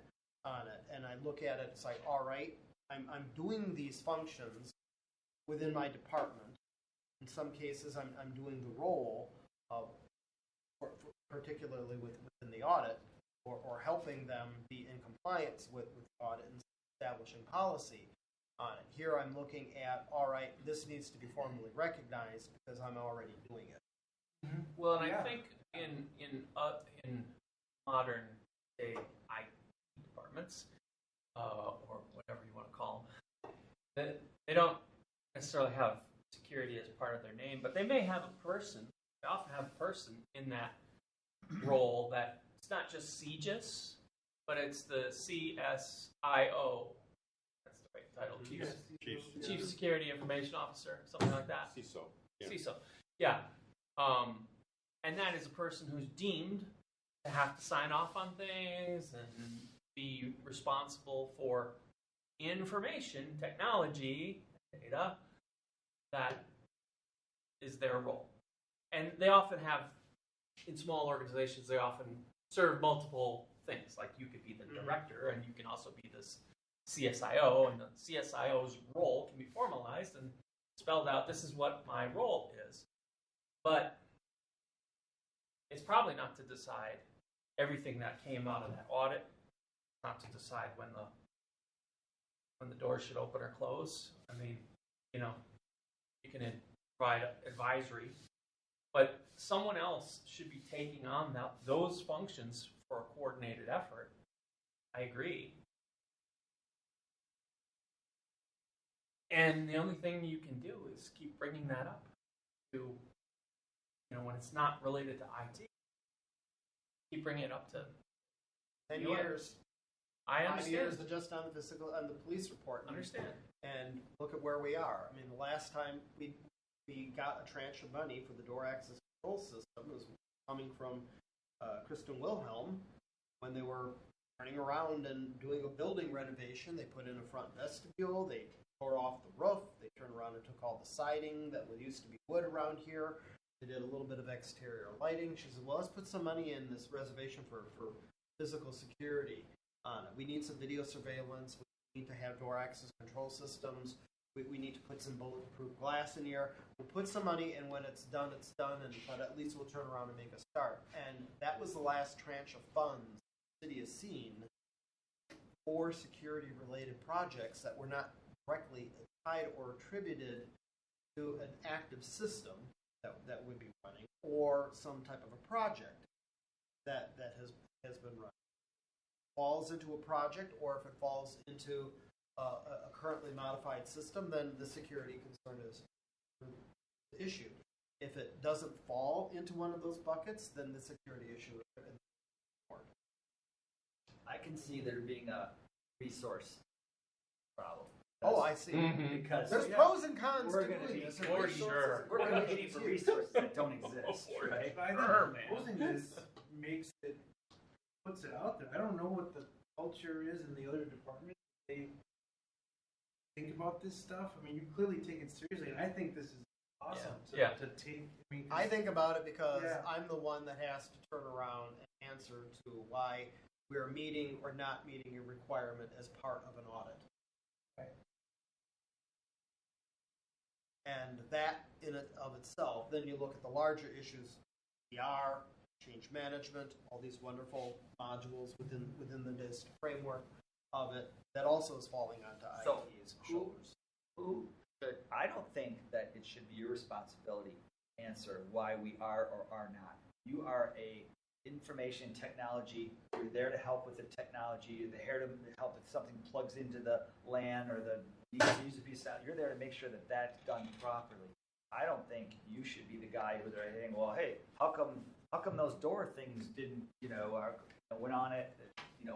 on it. And I look at it, it's like, all right, I'm doing these functions within my department. In some cases, I'm doing the role of, particularly within the audit, or helping them be in compliance with the audit and establishing policy on it. Here I'm looking at, all right, this needs to be formally recognized because I'm already doing it. Well, and I Yeah. think in modern day IT departments, or whatever you want to call them, that they don't necessarily have security as part of their name, but they may have a person. They often have a person in that role that it's not just CGIS, but it's the CSIO. That's the right title. Chief Security Information Officer, something like that. CISO. Yeah. CISO. Yeah. And that is a person who's deemed to have to sign off on things and be responsible for information, technology, data. That is their role. And they often have, in small organizations, they often serve multiple things. Like you could be the director and you can also be this CSIO, and the CSIO's role can be formalized and spelled out, this is what my role is. But it's probably not to decide everything that came out of that audit, not to decide when the doors should open or close. I mean, you can provide advisory, but someone else should be taking on those functions for a coordinated effort. I agree. And the only thing you can do is keep bringing that up to, when it's not related to IT. Keep bringing it up to 10 You are- years. I 5 understand. years just on the physical, on the police report. Understand. And look at where we are. I mean, the last time we got a tranche of money for the door access control system was coming from Kristen Wilhelm when they were turning around and doing a building renovation. They put in a front vestibule. They tore off the roof. They turned around and took all the siding that used to be wood around here. They did a little bit of exterior lighting. She said, well, let's put some money in this reservation for physical security on it. We need some video surveillance. We need to have door access control systems. We need to put some bulletproof glass in here. We'll put some money, and when it's done, but at least we'll turn around and make a start. And that was the last tranche of funds the city has seen for security-related projects that were not directly tied or attributed to an active system that would be running, or some type of a project that has been run. Falls into a project, or if it falls into a currently modified system, then the security concern is issued. If it doesn't fall into one of those buckets, then the security issue is ignored. I can see there being a resource problem. Oh, I see. Because There's pros and cons we're to going to doing be this. For sure. We're competing for resources that don't exist, right? But I think Sure, man. proposing this puts it out there. I don't know what the culture is in the other departments. They think about this stuff. I mean, you clearly take it seriously, and I think this is awesome Yeah. to take. I mean, I think about it because Yeah. I'm the one that has to turn around and answer to why we're meeting or not meeting a requirement as part of an audit. Right. And that in and of itself, then you look at the larger issues, PR, change management, all these wonderful modules within the DIST framework of it, that also is falling onto So, IT's who- shoulders. I don't think that it should be your responsibility to answer why we are or are not. You are a information technology. You're there to help with the technology. You're there to help if something plugs into the LAN or the needs a piece of sound. You're there to make sure that that's done properly. I don't think you should be the guy who's saying, "Well, hey, how come those door things didn't, went on it,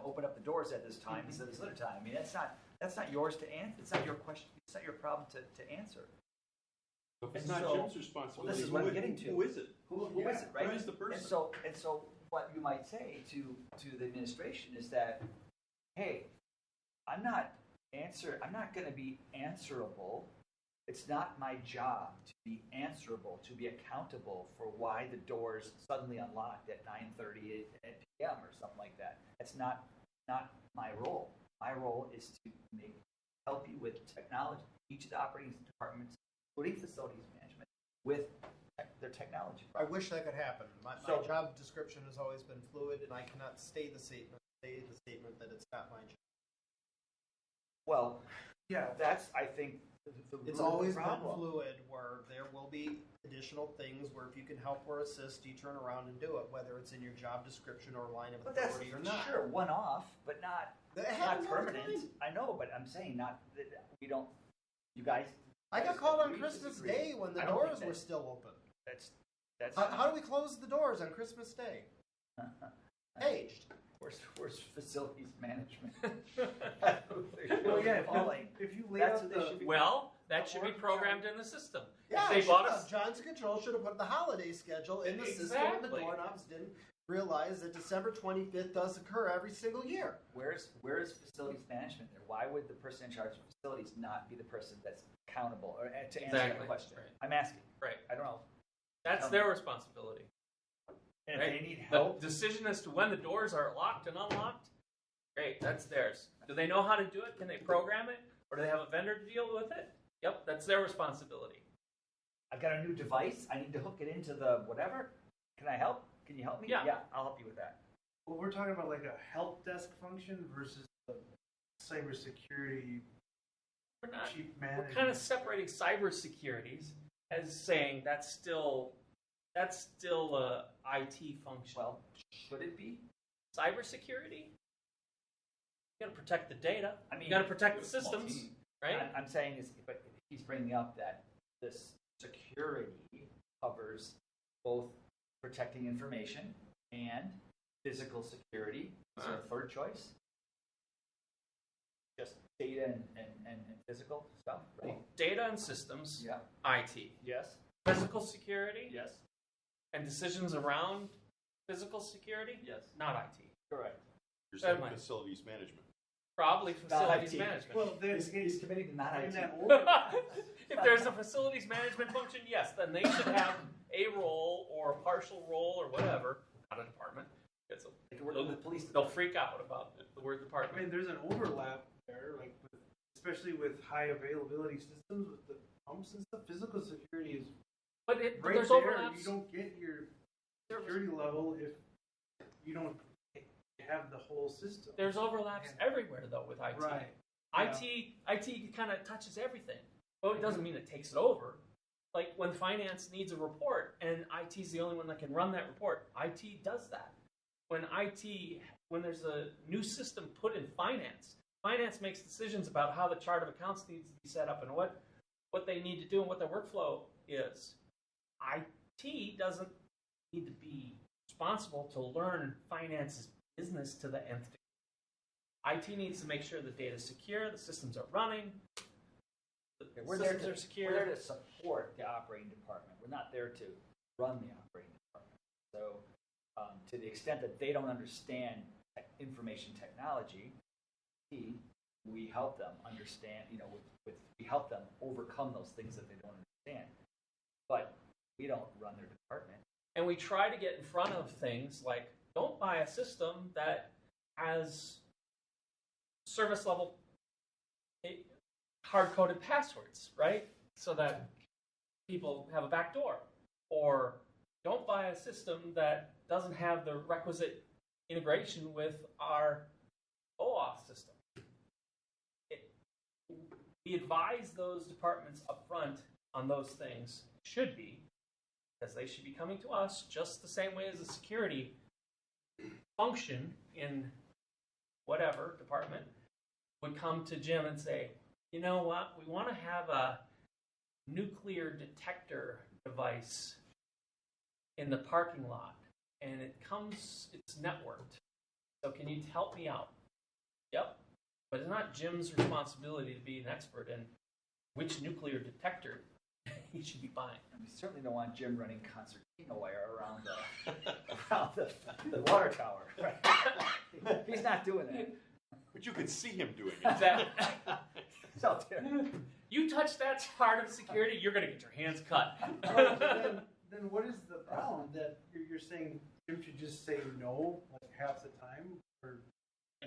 open up the doors at this time instead of this other time?" I mean, that's not yours to answer. It's not your question. It's not your problem to answer. If it's And not so- Jim's responsibility, Well, this is what I'm getting to. who is it? Who is it, right? Who is the person? And so what you might say to the administration is that, hey, I'm not going to be answerable. It's not my job to be answerable, to be accountable for why the doors suddenly unlocked at 9:30 at p.m. or something like that. That's not my role. My role is to help you with technology. Each of the operating departments, including facilities management, with their technology. I wish that could happen. My So- job description has always been fluid, and I cannot state the statement that it's not my job. Well, yeah, that's, I think, the root It's of the always been problem. fluid, where there will be additional things where if you can help or assist, you turn around and do it, whether it's in your job description or line of But that's authority or not. sure one off, but not That not happens all the permanent. time. I know, but I'm saying not that we don't. You guys, I got called on agree, Christmas disagree. Day when the I don't think doors that- were still open. that's How do we close the doors on Christmas Day? Paged. where's facilities management? well, yeah. Falling. If you lay That's out what they the should be. Well, that should be programmed in the system. Yeah, If they bought us. John's Control should have put the holiday schedule in the system, and the Exactly. doorknobs didn't realize that December 25th does occur every single year. Where's facilities management there? Why would the person in charge of facilities not be the person that's accountable or to answer Exactly. that question? Right. I'm asking. Right. I don't know. That's their responsibility. And Right. if they need The help, decision as to when the doors are locked and unlocked, great, that's theirs. Do they know how to do it? Can they program it? Or do they have a vendor to deal with it? Yep, that's their responsibility. I've got a new device. I need to hook it into the whatever. Can I help? Can you help me? Yeah. I'll help you with that. well, we're talking about like a help desk function versus the cybersecurity We're not. chief We're manager. kind of separating cybersecurities as saying that's still a IT function. Well, should it be? Cybersecurity? You got to protect the data. I mean, you got to protect the small systems, team. right? I'm saying is, but he's bringing up that this security covers both protecting information and physical security. Is there a third choice? just data and physical stuff, right? Data and systems, Yeah. IT. Yes. Physical security, Yes. and decisions around physical security, Yes. not IT. Correct. You're saying Never mind. facilities management. Probably facilities IT. management. Well, there's He's committing to not in IT. that order. If there's a facilities management function, yes, then they should have a role or a partial role or whatever, not a department. Like we're in the police. They'll freak out about the word I department. mean, there's an overlap there, like especially with high availability systems with the pumps and stuff. Physical security is But right there's there. overlaps. You don't get your security level if you don't have the whole system. There's overlaps everywhere though with IT. Right. IT kind of touches everything. Well, it doesn't mean it takes it over. Like when finance needs a report and IT is the only one that can run that report, IT does that. When there's a new system put in finance makes decisions about how the chart of accounts needs to be set up and what they need to do and what their workflow is. IT doesn't need to be responsible to learn finance's business to the nth degree. IT needs to make sure the data is secure, the systems are running, the We're there systems to are secure. We're there to support the operating department. We're not there to run the operating department. So, to the extent that they don't understand information technology, we help them understand. We help them overcome those things that they don't understand. But we don't run their department. And we try to get in front of things like, don't buy a system that has service level hard-coded passwords, right? So that people have a back door. Or don't buy a system that doesn't have the requisite integration with our OAuth system. We advise those departments up front on those things, should be, because they should be coming to us just the same way as a security function in whatever department would come to Jim and say, you know what, we want to have a nuclear detector device in the parking lot, and it's networked. So can you help me out? Yep. But it's not Jim's responsibility to be an expert in which nuclear detector he should be buying. And we certainly don't want Jim running concertina wire around the water tower. Right? He's not doing that. But you could see him doing it. It's out there. You touch that part of security, you're going to get your hands cut. Then what is the problem that you're saying Jim should just say no like half the time? Or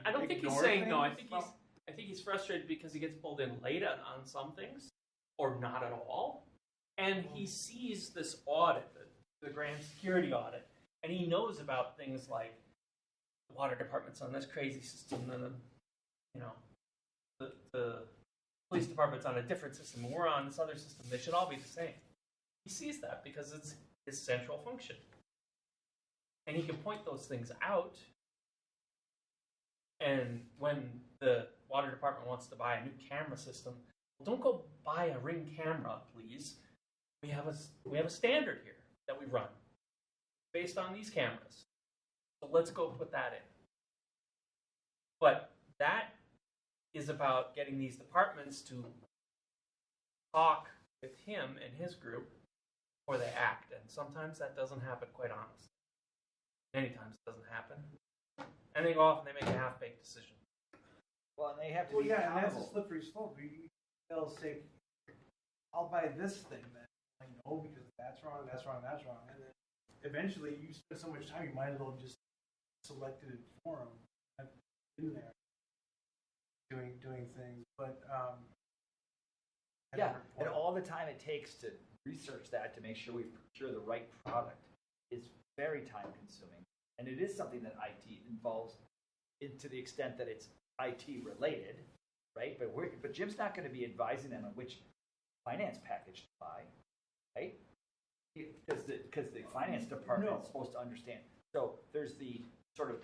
I don't think he's ignore saying no. I things? think he's frustrated because he gets pulled in late on some things, or not at all, and he sees this audit, the grand security audit, and he knows about things like the water department's on this crazy system, and the police department's on a different system, and we're on this other system. They should all be the same. He sees that because it's his central function, and he can point those things out. And when the water department wants to buy a new camera system, well, don't go buy a Ring camera, please. We have a standard here that we run based on these cameras. So let's go put that in. But that is about getting these departments to talk with him and his group before they act. And sometimes that doesn't happen, quite honestly. Many times it doesn't happen. And they go off and they make a half-baked decision. Well, and they have to Well, be yeah, and that's a accountable. slippery slope. They'll say, "I'll buy this thing," then I know because that's wrong, that's wrong, that's wrong, and then eventually you spend so much time, you might as well just select it for them. I've been there doing things, but Yeah, and all the time it takes to research that to make sure we procure the right product is very time consuming. And it is something that IT involves to the extent that it's IT related, right? But Jim's not going to be advising them on which finance package to buy, right? Because the finance department is supposed to understand. So there's the sort of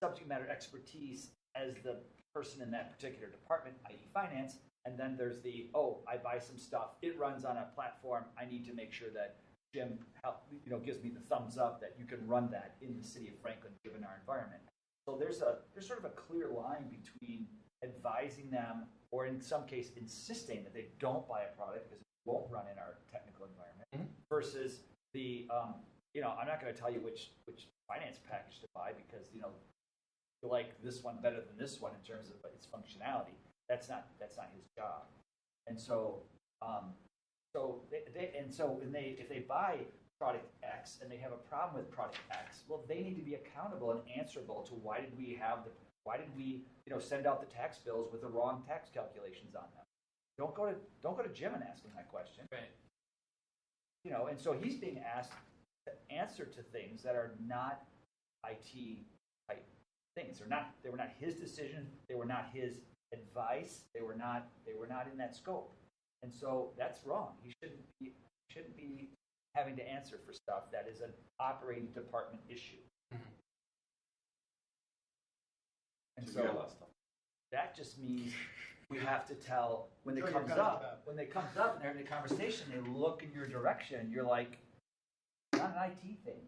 subject matter expertise as the person in that particular department, i.e. finance, and then there's I buy some stuff, it runs on a platform, I need to make sure that Jim gives me the thumbs up that you can run that in the city of Franklin given our environment. So there's sort of a clear line between advising them, or in some case insisting that they don't buy a product because it won't run in our technical environment, versus the, I'm not going to tell you which finance package to buy because, you like this one better than this one in terms of its functionality. That's not his job. And so, if they buy product X and they have a problem with product X, well, they need to be accountable and answerable to why did we send out the tax bills with the wrong tax calculations on them. Don't go to Jim and ask him that question. Right. And so he's being asked to answer to things that are not IT type things. They were not his decision. They were not his advice. They were not in that scope. And so that's wrong. He shouldn't be having to answer for stuff that is an operating department issue. And So you got a lot so of stuff. that just means we have to tell when it Sure, comes you're gonna do up. that. When it comes up and they're in the conversation, they look in your direction. You're like, it's not an IT thing.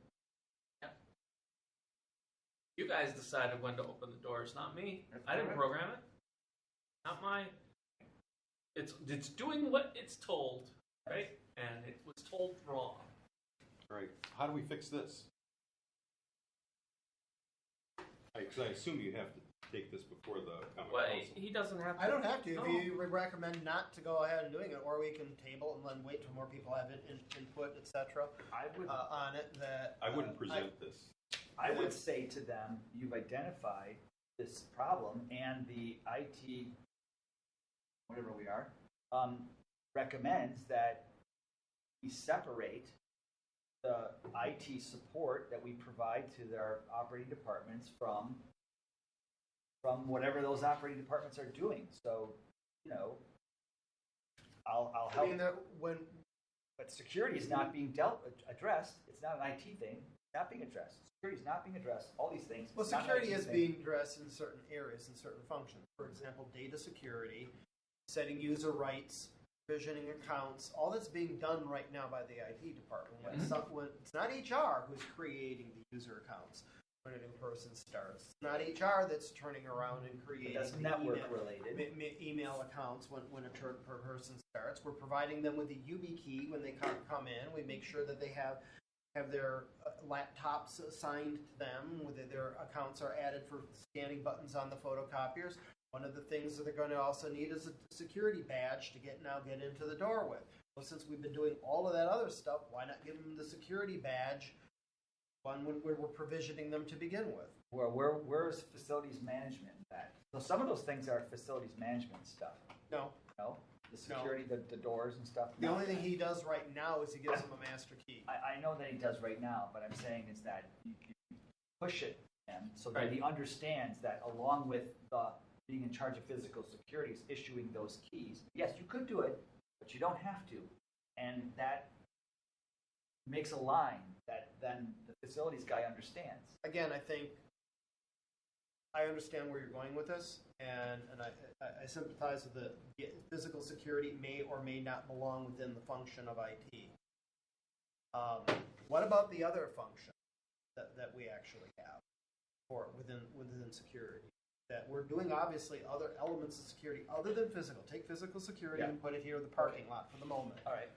You guys decided when to open the doors, not me. I didn't program it. Not my. It's doing what it's told, right? And it was told wrong. All right, how do we fix this? Because I assume you have to take this before the common Well, council. he doesn't have to. I don't have to. No. If you recommend not to go ahead and doing it, or we can table and then wait till more people have input, etc. I would On it. That I wouldn't present this. I would say to them, you've identified this problem, and the IT, whatever we are, recommends that we separate the IT support that we provide to their operating departments from whatever those operating departments are doing. So, I'll I help. mean, But security is not being addressed. It's not an IT thing. It's not being addressed. Security is not being addressed. All these things. well, It's not an security IT is thing. being addressed in certain areas and certain functions. For example, data security, setting user rights, provisioning accounts. All that's being done right now by the IT department. When it's not HR who's creating the user accounts when an in-person starts. It's not HR that's turning around and But creating that's the network email- related. email accounts when a person starts. We're providing them with a YubiKey key when they come in. We make sure that they have their laptops assigned to them, whether their accounts are added for scanning buttons on the photocopiers. One of the things that they're going to also need is a security badge to get into the door with. Well, since we've been doing all of that other stuff, why not give them the security badge when we're provisioning them to begin with? Where's facilities management at? So some of those things are facilities management stuff. No. The security, the doors and stuff. The only thing he does right now is he gives them a master key. I know that he does right now, but I'm saying is that you push it to him so that Right. he understands that along with the being in charge of physical security is issuing those keys. Yes, you could do it, but you don't have to. And that makes a line that then the facilities guy understands. Again, I think I understand where you're going with this, and I sympathize with the physical security may or may not belong within the function of IT. What about the other function that we actually have for within security? That we're doing obviously other elements of security other than physical. Take physical security and put it here in the parking lot for the moment. All right.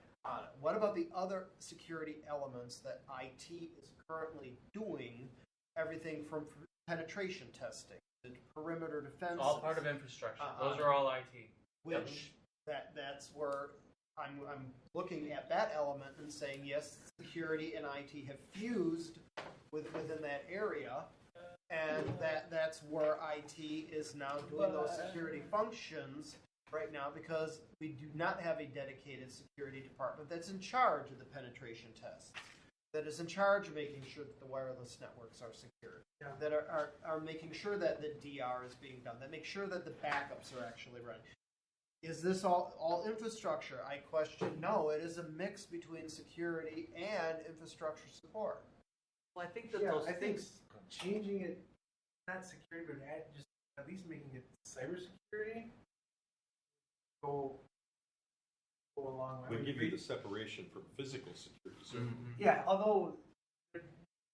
What about the other security elements that IT is currently doing? Everything from penetration testing to perimeter defense. It's all part of infrastructure. Those are all IT. Which that's where I'm looking at that element and saying yes, security and IT have fused within that area, and that's where IT is now doing those security functions right now because we do not have a dedicated security department that's in charge of the penetration tests, that is in charge of making sure that the wireless networks are secure, that are making sure that the DR is being done, that make sure that the backups are actually running. Is this all infrastructure? I question no. It is a mix between security and infrastructure support. Well, I think that Yeah, those I think things. changing it, not security, but just at least making it cybersecurity, go a long way. We give you the separation from physical security. So Yeah, although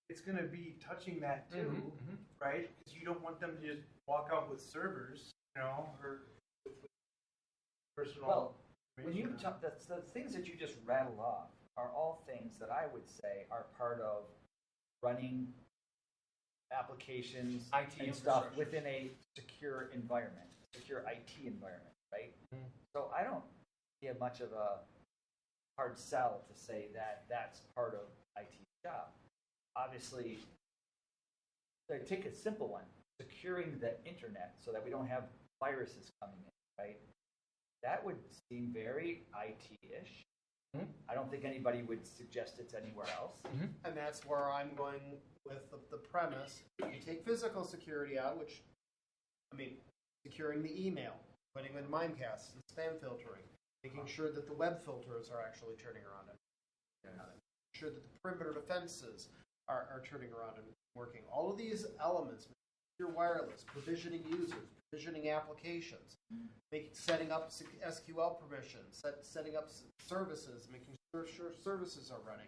it's going to be touching that too, Mhm, mhm. right? Because you don't want them to just walk out with servers or with personal. Well, when you information. talk, the things that you just rattled off are all things that I would say are part of running applications IT and stuff infrastructure. within a secure environment, secure IT environment, right? So I don't see much of a hard sell to say that that's part of IT job. Obviously, take a simple one, securing the internet so that we don't have viruses coming in, right? That would seem very IT-ish. I don't think anybody would suggest it's anywhere else. And that's where I'm going with the premise. You take physical security out, which, securing the email, putting in Mimecast and spam filtering, making sure that the web filters are actually turning around and making sure that the perimeter defenses are turning around and working. All of these elements, your wireless, provisioning users, provisioning applications, setting up SQL permissions, setting up services, making sure services are running,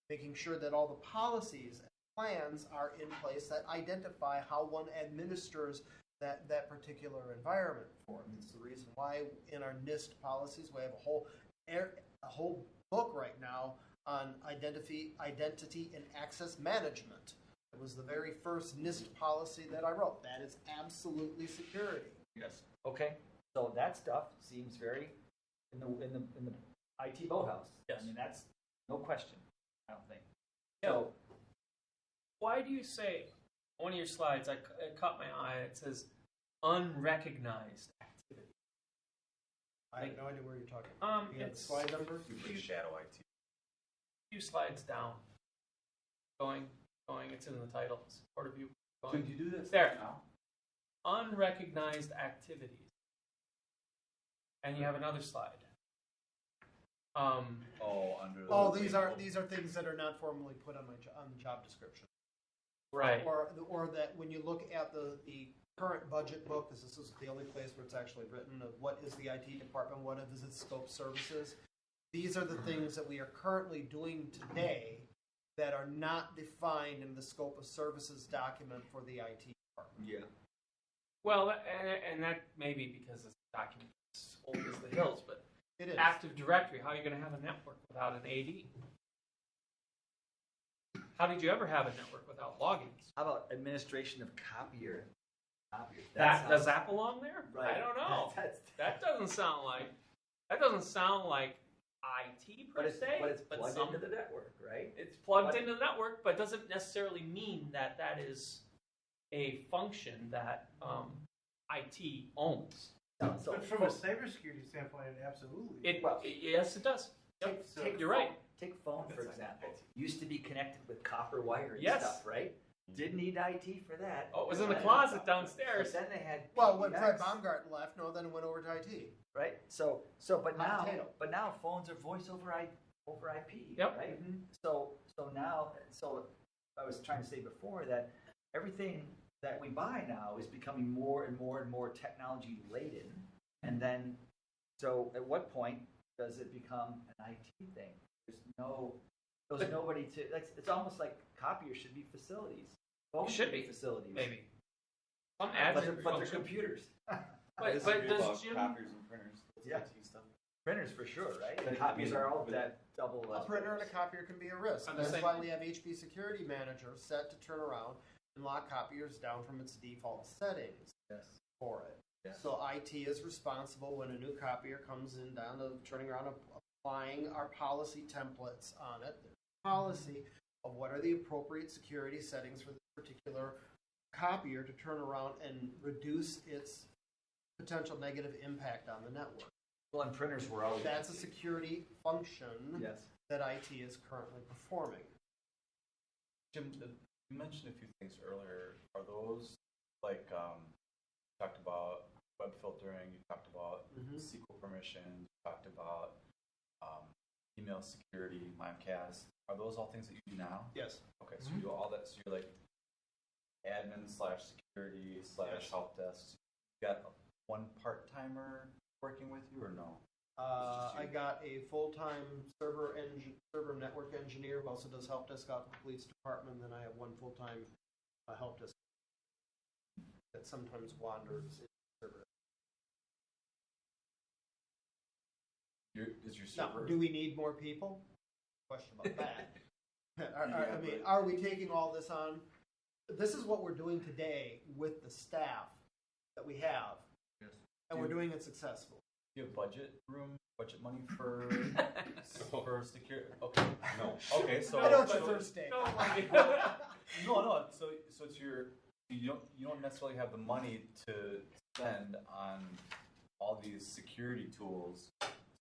making sure that all the policies and plans are in place that identify how one administers that particular environment for it. It's the reason why in our NIST policies we have a whole book right now on identity and access management. It was the very first NIST policy that I wrote. That is absolutely security. Yes. Okay. So that stuff seems very in the IT boathouse. Yes. I mean, that's no question. I don't think. Yeah. So Why do you say one of your slides? It caught my eye. It says unrecognized activity. I have no idea where you're talking about. You have the It's slide number? Shadow IT. a few slides down. Going. It's in the title. Support view. Going. Could you do this There. now? Unrecognized activities. And you have another slide. Under. Oh, these are things that are not formally put on on the job description. Right. Or that when you look at the current budget book, this is the only place where it's actually written of what is the IT department, what is its scope services. These are the things that we are currently doing today that are not defined in the scope of services document for the IT department. Yeah. Well, and that may be because this document is old as the hills, but It is. Active Directory, how are you going to have a network without an AD? How did you ever have a network without logins? how about administration of copier? Does that belong there? Right. I don't know. That's- That doesn't sound like IT per but it's se. but it's plugged some- into the network, right? It's plugged but- into the network, but doesn't necessarily mean that that is a function that IT owns. So But from a cybersecurity standpoint, absolutely. Yes, it does. Yep. take You're right. Take phone for example. Used to be connected with copper wire and Yes. stuff, right? Didn't need IT for that. Oh, it was in the closet downstairs. But then they had Well, when Fred PBX, Baumgarten left, then it went over to IT. right? So but Hot now potato. phones are voice over IP, Yep. right? So now I was trying to say before that everything that we buy now is becoming more and more and more technology laden, and then so at what point does it become an IT thing? There's nobody to. It's almost like copiers should be facilities. Phones Should be. facilities, Maybe. Some but admin they're function. computers. But does Jim? copiers and printers? Yeah. IT stuff. Printers for sure, right? But And it copies could be- are all but- that double. A printer and a copier can be a risk. I'm the That's same. why we have HP Security Manager set to turn around and lock copiers down from its default settings Yes. for it. Yes. So IT is responsible when a new copier comes in down to turning around and applying our policy templates on it. There's a policy of what are the appropriate security settings for this particular copier to turn around and reduce its potential negative impact on the network. Well, and printers were always. That's a security function Yes. that IT is currently performing. Jim, you mentioned a few things earlier. Are those like talked about web filtering? You talked about SQL permissions. You talked about email security, Mimecast. Are those all things that you do now? Yes. Okay, so you do all that. So you're like admin / security / help desk. You got one part timer working with you, or no? I got a full-time server network engineer who also does help desk out at the police department. Then I have one full-time help desk that sometimes wanders in the server. Is your Now, server? do we need more people? Question about that. I mean, are we taking all this on? This is what we're doing today with the staff that we have, Yes. and we're doing it successfully. Do you have budget money for security? Okay, no. Okay, so I know it's your first day. no. So it's you don't necessarily have the money to spend on all these security tools.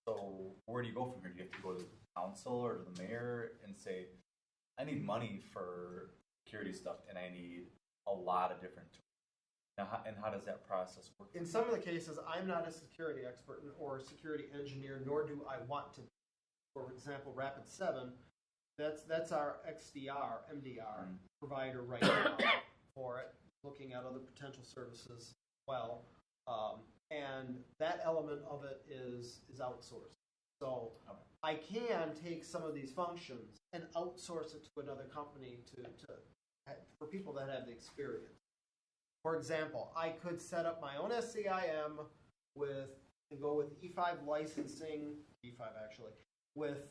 So where do you go from here? Do you have to go to the council or to the mayor and say, I need money for security stuff, and I need a lot of different tools? Now, how does that process work? In some of the cases, I'm not a security expert or a security engineer, nor do I want to be. For example, Rapid7, that's our XDR, MDR provider right now for it, looking at other potential services as well. And that element of it is outsourced. So I can take some of these functions and outsource it to another company for people that have the experience. For example, I could set up my own SCIM and go with E5 licensing, E5 actually, with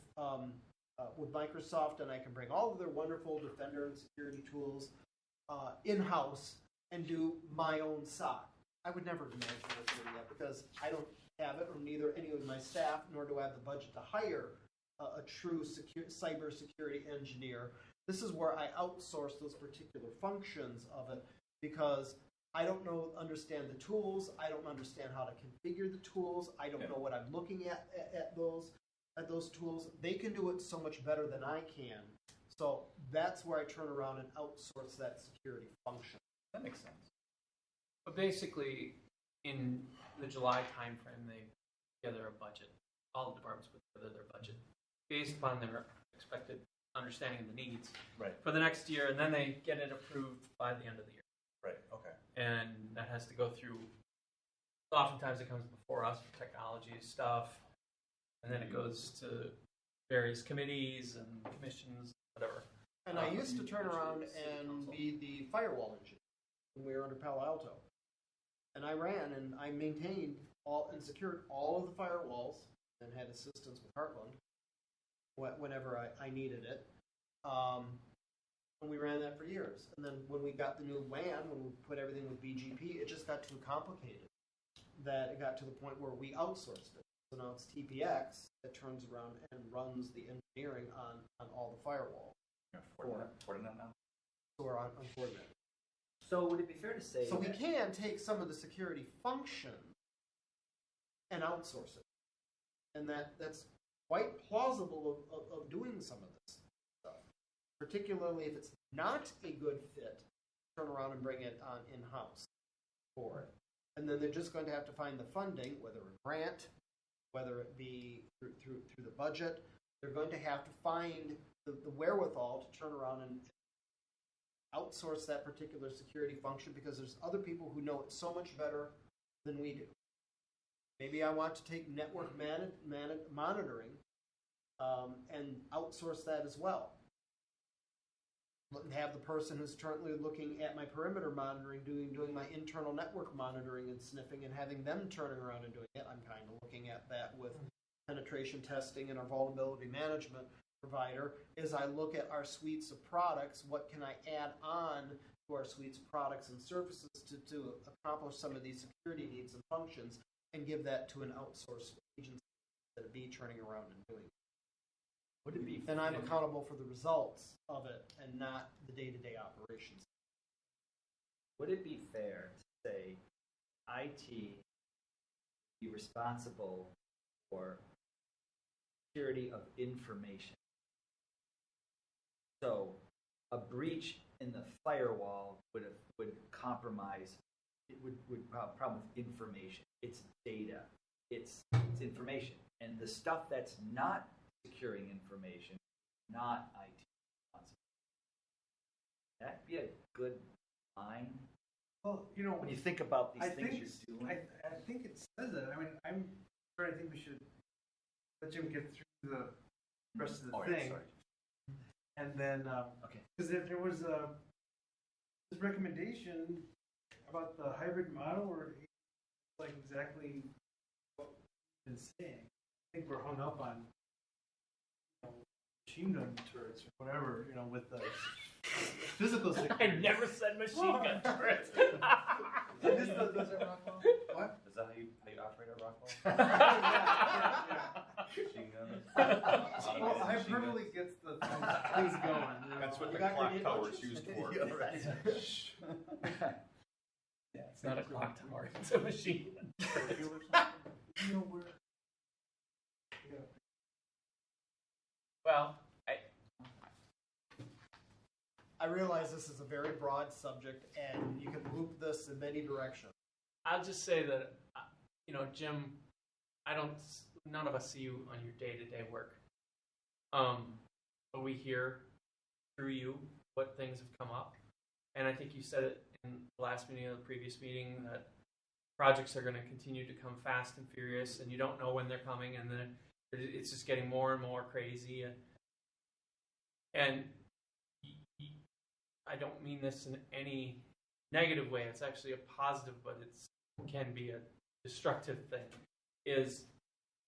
Microsoft, and I can bring all of their wonderful Defender and security tools in-house and do my own SOC. I would never manage this yet because I don't have it, or neither any of my staff, nor do I have the budget to hire a true cybersecurity engineer. This is where I outsource those particular functions of it because I don't understand the tools. I don't understand how to configure the tools. I don't know what I'm looking at those tools. They can do it so much better than I can. So that's where I turn around and outsource that security function. That makes sense. But basically, in the July timeframe, they put together a budget. All the departments put together their budget based upon their expected understanding of the needs for the next year, and then they get it approved by the end of the year. Right. Okay. And that has to go through. Oftentimes, it comes before us for technology stuff, and then it goes to various committees and commissions, whatever. And I used to turn around and be the firewall engineer when we were under Palo Alto. And I ran and I maintained and secured all of the firewalls and had assistance with Heartland whenever I needed it. And we ran that for years. And then when we got the new WAN, when we put everything with BGP, it just got too complicated that it got to the point where we outsourced it. So now it's TPX that turns around and runs the engineering on all the firewalls. Fortinet now? So we're on Fortinet. So would it be fair to say So we can take some of the security function and outsource it. And that's quite plausible of doing some of this stuff. Particularly if it's not a good fit, turn around and bring it on in-house for it. And then they're just going to have to find the funding, whether a grant, whether it be through the budget. They're going to have to find the wherewithal to turn around and outsource that particular security function because there's other people who know it so much better than we do. Maybe I want to take network monitoring and outsource that as well. And have the person who's currently looking at my perimeter monitoring doing my internal network monitoring and sniffing and having them turning around and doing it. I'm kind of looking at that with penetration testing and our vulnerability management provider. As I look at our suites of products, what can I add on to our suites of products and services to accomplish some of these security needs and functions and give that to an outsourced agency instead of me turning around and doing it. would it be Then I'm accountable for the results of it and not the day-to-day operations. would it be fair to say IT be responsible for security of information? So a breach in the firewall would compromise. It would problem with information. It's data. It's information, and the stuff that's not securing information, not IT responsibility. That'd be a good line. Well, When you think about these I things think you're doing. I think it says it. I mean, I'm sure I think we should let Jim get through the rest of the thing, and then Okay. because there was this recommendation about the hybrid model, where it's like exactly what we've been saying. think we're hung up on, machine gun turrets or whatever, with the physical security. I never said machine gun turrets. This doesn't Rockwell? What? Is that how you operate at Rockwell? Machine guns? Well, hyperbole gets the things going. That's what You the got clock grenade tower's launchers? used for. Yeah, right. Yeah, it's not a clock tower. It's a machine gun turret. Where? Well, I realize this is a very broad subject, and you can loop this in many directions. I'll just say that, Jim, none of us see you on your day-to-day work. But we hear through you what things have come up. And I think you said it in the last meeting or the previous meeting that projects are going to continue to come fast and furious, and you don't know when they're coming, and then it's just getting more and more crazy. And I don't mean this in any negative way. It's actually a positive, but it can be a destructive thing. Is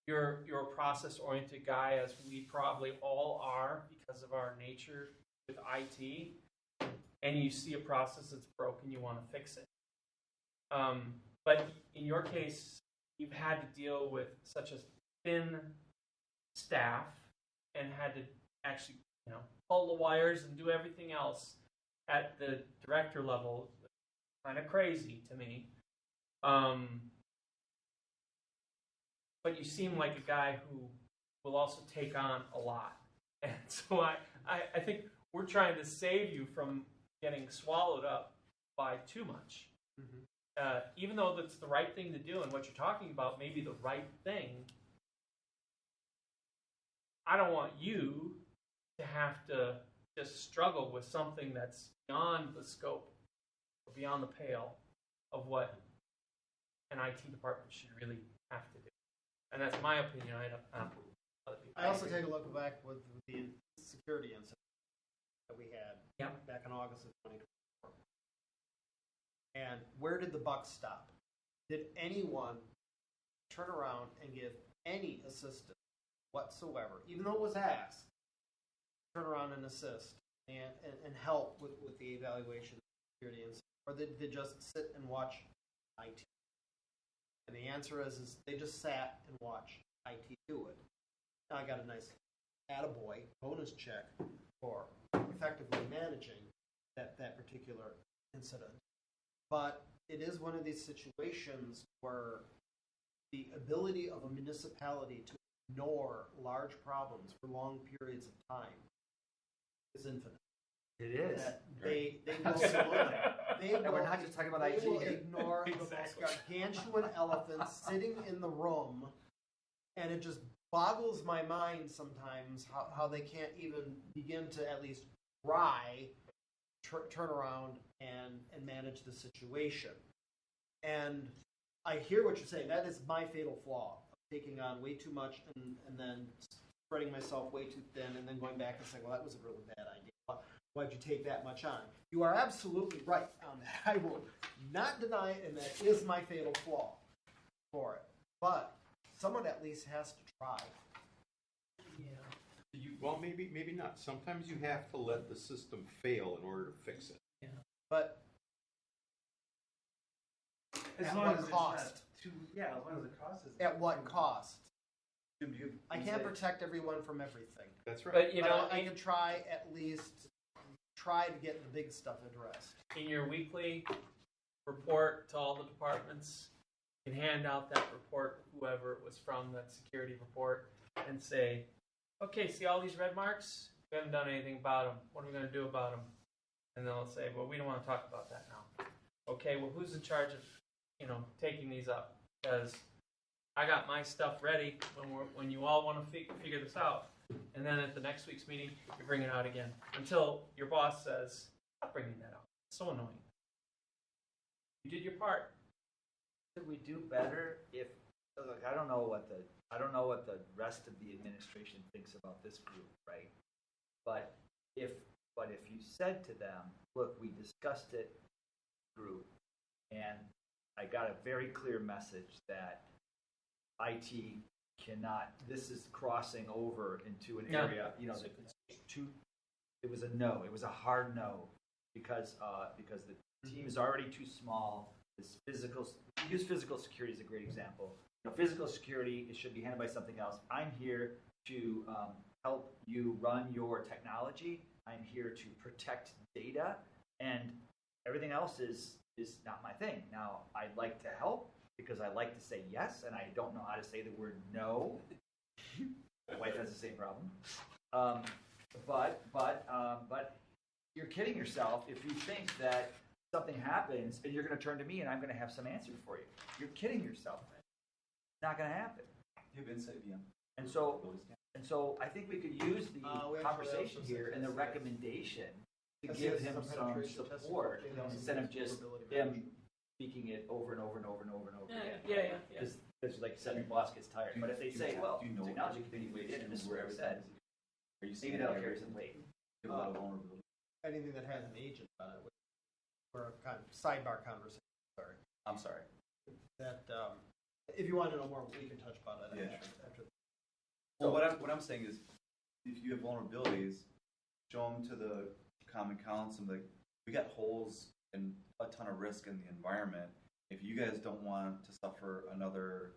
you're a process-oriented guy, as we probably all are because of our nature with IT, and you see a process that's broken, you want to fix it. But in your case, you've had to deal with such a thin staff and had to actually, pull the wires and do everything else at the director level. Kind of crazy to me. But you seem like a guy who will also take on a lot. And so I think we're trying to save you from getting swallowed up by too much. Even though that's the right thing to do and what you're talking about may be the right thing, I don't want you to have to just struggle with something that's beyond the scope, or beyond the pale of what an IT department should really have to do. And that's my opinion. I don't other people. I also take a look back with the security incident that we had back in August of 2024. And where did the buck stop? Did anyone turn around and give any assistance whatsoever, even though it was asked, turn around and assist and help with the evaluation of security incident? Or did they just sit and watch IT? And the answer is they just sat and watched IT do it. Now I got a nice attaboy bonus check for effectively managing that particular incident. But it is one of these situations where the ability of a municipality to ignore large problems for long periods of time is infinite. It is. That they will, And we're not just talking about they IT will here. ignore the most gargantuan elephant sitting in the room, and it just boggles my mind sometimes how they can't even begin to at least try turn around and manage the situation. And I hear what you're saying. That is my fatal flaw, taking on way too much and then spreading myself way too thin and then going back and saying, well, that was a really bad idea. Why'd you take that much on? You are absolutely right on that. I will not deny it, and that is my fatal flaw for it. But someone at least has to try. Well, maybe not. Sometimes you have to let the system fail in order to fix it. But As at long what as it's cost? not too, as long as the cost is. At what cost? Jim, I can't protect everyone from everything. That's right. But But I can try at least try to get the big stuff addressed. in your weekly report to all the departments, you can hand out that report, whoever it was from, that security report, and say, okay, see all these red marks? We haven't done anything about them. What are we going to do about them? And they'll say, well, we don't want to talk about that now. Okay, well, who's in charge of, taking these up? Because I got my stuff ready when you all want to figure this out. And then at the next week's meeting, you bring it out again until your boss says, "Stop bringing that out. It's so annoying." You did your part. Could we do better if? Look, I don't know what the rest of the administration thinks about this group, right? But if you said to them, "Look, we discussed it, group, and I got a very clear message that IT cannot, this is crossing over into an No. area, you know, that it's too, it was a no, it was a hard no, because the team is already too small. This use physical security is a great example. You know, physical security, it should be handled by something else. I'm here to help you run your technology. I'm here to protect data, and everything else is not my thing. Now, I'd like to help because I like to say yes, and I don't know how to say the word no. My wife has the same problem. But you're kidding yourself if you think that something happens and you're going to turn to me and I'm going to have some answer for you. You're kidding yourself. It's not going to happen. You have insight, VM. And so I think we could use the we actually conversation have some here and the success. recommendation to I see give some him some penetration testing support for instead of just vulnerability him management. speaking it over and over and over and over and over again. Yeah. Because like you said, your boss gets tired. But if they say, well, Do you know technology can be weighed in, and this is what I said, Are you saying maybe that'll that carry some weight. you have a lot of vulnerability? Anything that has an agent on it, or a kind of sidebar conversation. Sorry. I'm sorry. That if you want to know more, we can touch upon it Yeah, after. Well, what I'm saying is, if you have vulnerabilities, show them to the common council. Like, we got holes and a ton of risk in the environment. If you guys don't want to suffer another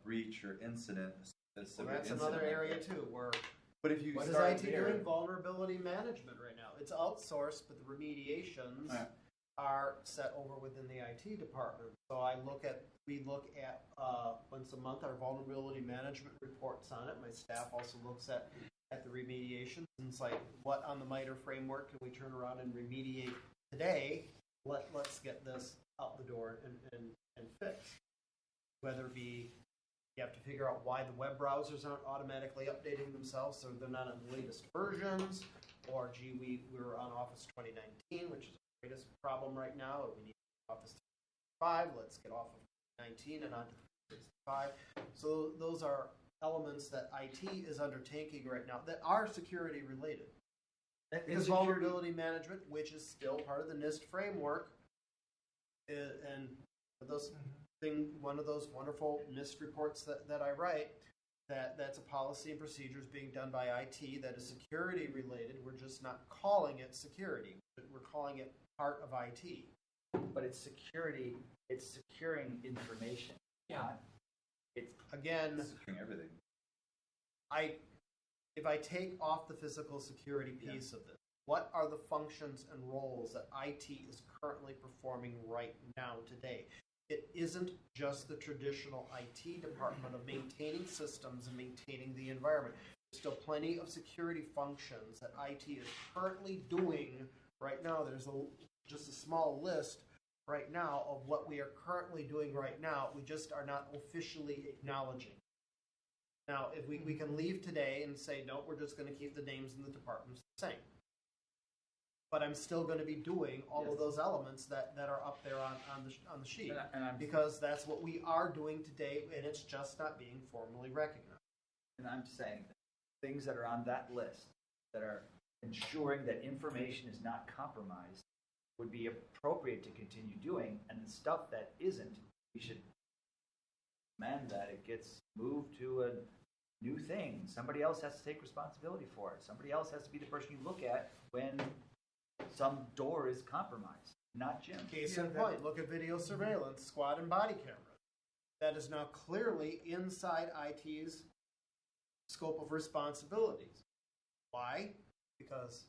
breach or incident, a Well, severe that's incident another like area that. too, where But if you what is start IT there, doing? Vulnerability management right now. It's outsourced, but the remediations Right. are set over within the IT department. So we look at once a month our vulnerability management reports on it. My staff also looks at the remediations and it's like, what on the MITRE framework can we turn around and remediate today? Let's get this out the door and fix. Whether it be you have to figure out why the web browsers aren't automatically updating themselves so they're not on the latest versions, or gee, we were on Office 2019, which is the greatest problem right now. We need Office 365. Let's get off of 19 and onto 365. So those are elements that IT is undertaking right now that are security related. Because vulnerability management, which is still part of the NIST framework, and one of those wonderful NIST reports that I write, that's a policy and procedures being done by IT that is security related. We're just not calling it security. We're calling it part of IT. But it's security, it's securing information. Yeah. It's Again, securing everything. if I take off the physical security piece of this, what are the functions and roles that IT is currently performing right now today? It isn't just the traditional IT department of maintaining systems and maintaining the environment. There's still plenty of security functions that IT is currently doing right now. There's just a small list right now of what we are currently doing right now. We just are not officially acknowledging. Now, if we can leave today and say, no, we're just going to keep the names in the departments the same. But I'm still going to be doing all of those elements that are up there on the sheet. Because that's what we are doing today, and it's just not being formally recognized. And I'm saying that things that are on that list that are ensuring that information is not compromised would be appropriate to continue doing, and the stuff that isn't, we should demand that it gets moved to a new thing. Somebody else has to take responsibility for it. Somebody else has to be the person you look at when some door is compromised, not Jim. Case in point, look at video surveillance, squad and body cameras. That is now clearly inside IT's scope of responsibilities. Why? Because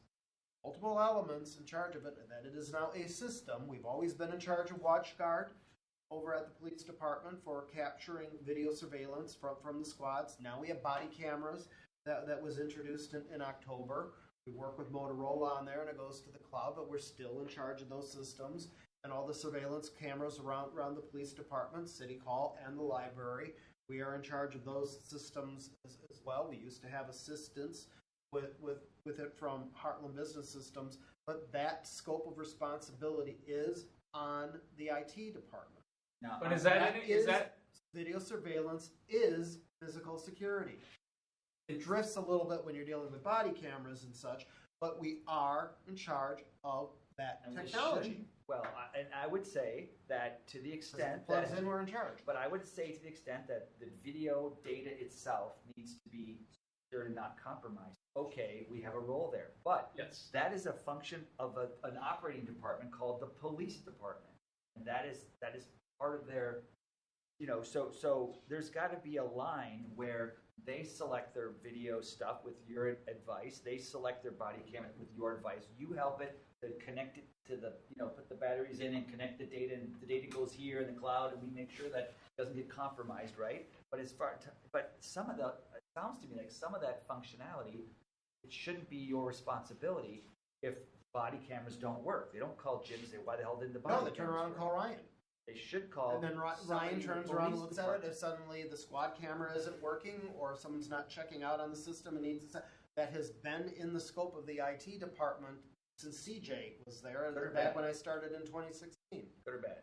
multiple elements in charge of it, and that it is now a system. We've always been in charge of WatchGuard over at the police department for capturing video surveillance from the squads. Now we have body cameras that was introduced in October. We work with Motorola on there and it goes to the cloud, but we're still in charge of those systems and all the surveillance cameras around the police department, City Hall, and the library. We are in charge of those systems as well. We used to have assistance with it from Heartland Business Systems, but that scope of responsibility is on the IT department. Now, But is that Video surveillance is physical security. It drifts a little bit when you're dealing with body cameras and such, but we are in charge of that and technology. Well, and I would say that to the If it extent plugs that, in, we're in charge. but I would say to the extent that the video data itself needs to be secured and not compromised. Okay, we have a role there, but Yes. that is a function of an operating department called the police department, and that is part of their, so there's got to be a line where they select their video stuff with your advice, they select their body cam with your advice, you help it to connect it to the, put the batteries in and connect the data, and the data goes here in the cloud, and we make sure that it doesn't get compromised, right? But but some of it sounds to me like some of that functionality, it shouldn't be your responsibility if body cameras don't work. They don't call Jim and say, why the hell didn't the body No, cameras they turn around and work? call Ryan. They should call. And then somebody Ryan in the turns around and police looks at it. department. If suddenly the squad camera isn't working, or someone's not checking out on the system and needs to, that has been in the scope of the IT department since CJ was there, and Good or back bad? when I started in 2016. Good or bad?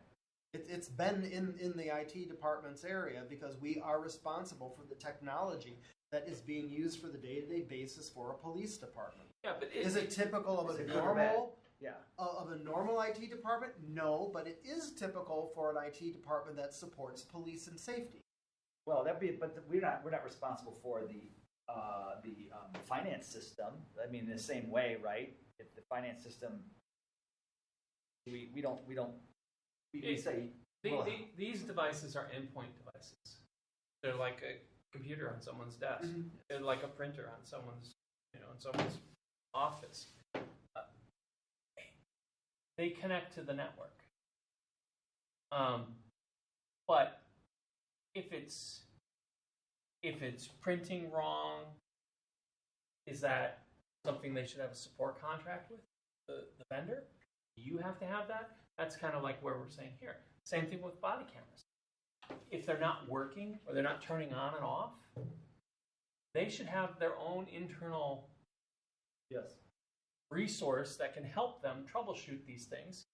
It's been in the IT department's area because we are responsible for the technology that is being used for the day-to-day basis for a police department. Yeah, but Is it typical of Is a it good or bad? normal? Yeah. Of a normal IT department? No, but it is typical for an IT department that supports police and safety. Well, but we're not responsible for the finance system. I mean, in the same way, right? If the finance system, we say, well, These devices are endpoint devices. They're like a computer on someone's desk. Mhm. They're like a printer on someone's, in someone's office. They connect to the network. But if it's printing wrong, is that something they should have a support contract with the vendor? You have to have that. That's kind of like where we're saying here. Same thing with body cameras. If they're not working or they're not turning on and off, they should have their own internal yes. resource that can help them troubleshoot these things.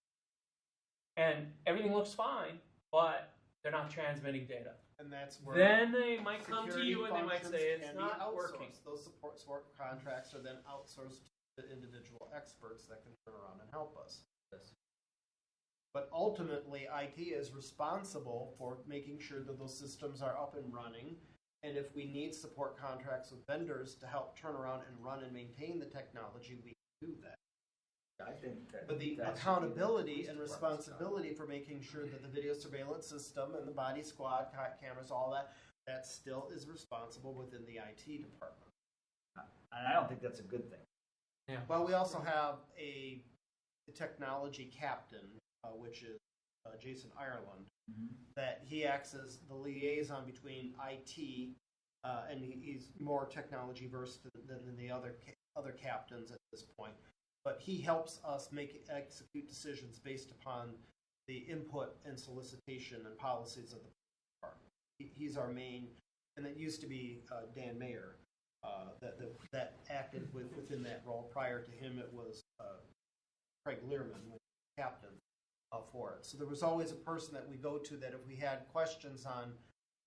And everything looks fine, but they're not transmitting data. And that's where Then they might come to security you and they might functions say it's can be not outsourced. working. Those support contracts are then outsourced to individual experts that can turn around and help us. Yes. But ultimately, IT is responsible for making sure that those systems are up and running. And if we need support contracts with vendors to help turn around and run and maintain the technology, we can do that. I think that. But the that should be accountability the and police department's responsibility for making sure that the video surveillance system and the body squad cameras, all that still is responsible within the IT department. job. And I don't think that's a good thing. Well, we also have a technology captain, which is Jason Ireland, that he acts as the liaison between IT, and he's more technology versed than the other captains at this point. But he helps us execute decisions based upon the input and solicitation and policies of the department. He's our main, and it used to be Dan Mayer that acted within that role. Prior to him, it was Craig Learman, the captain for it. So there was always a person that we go to that if we had questions on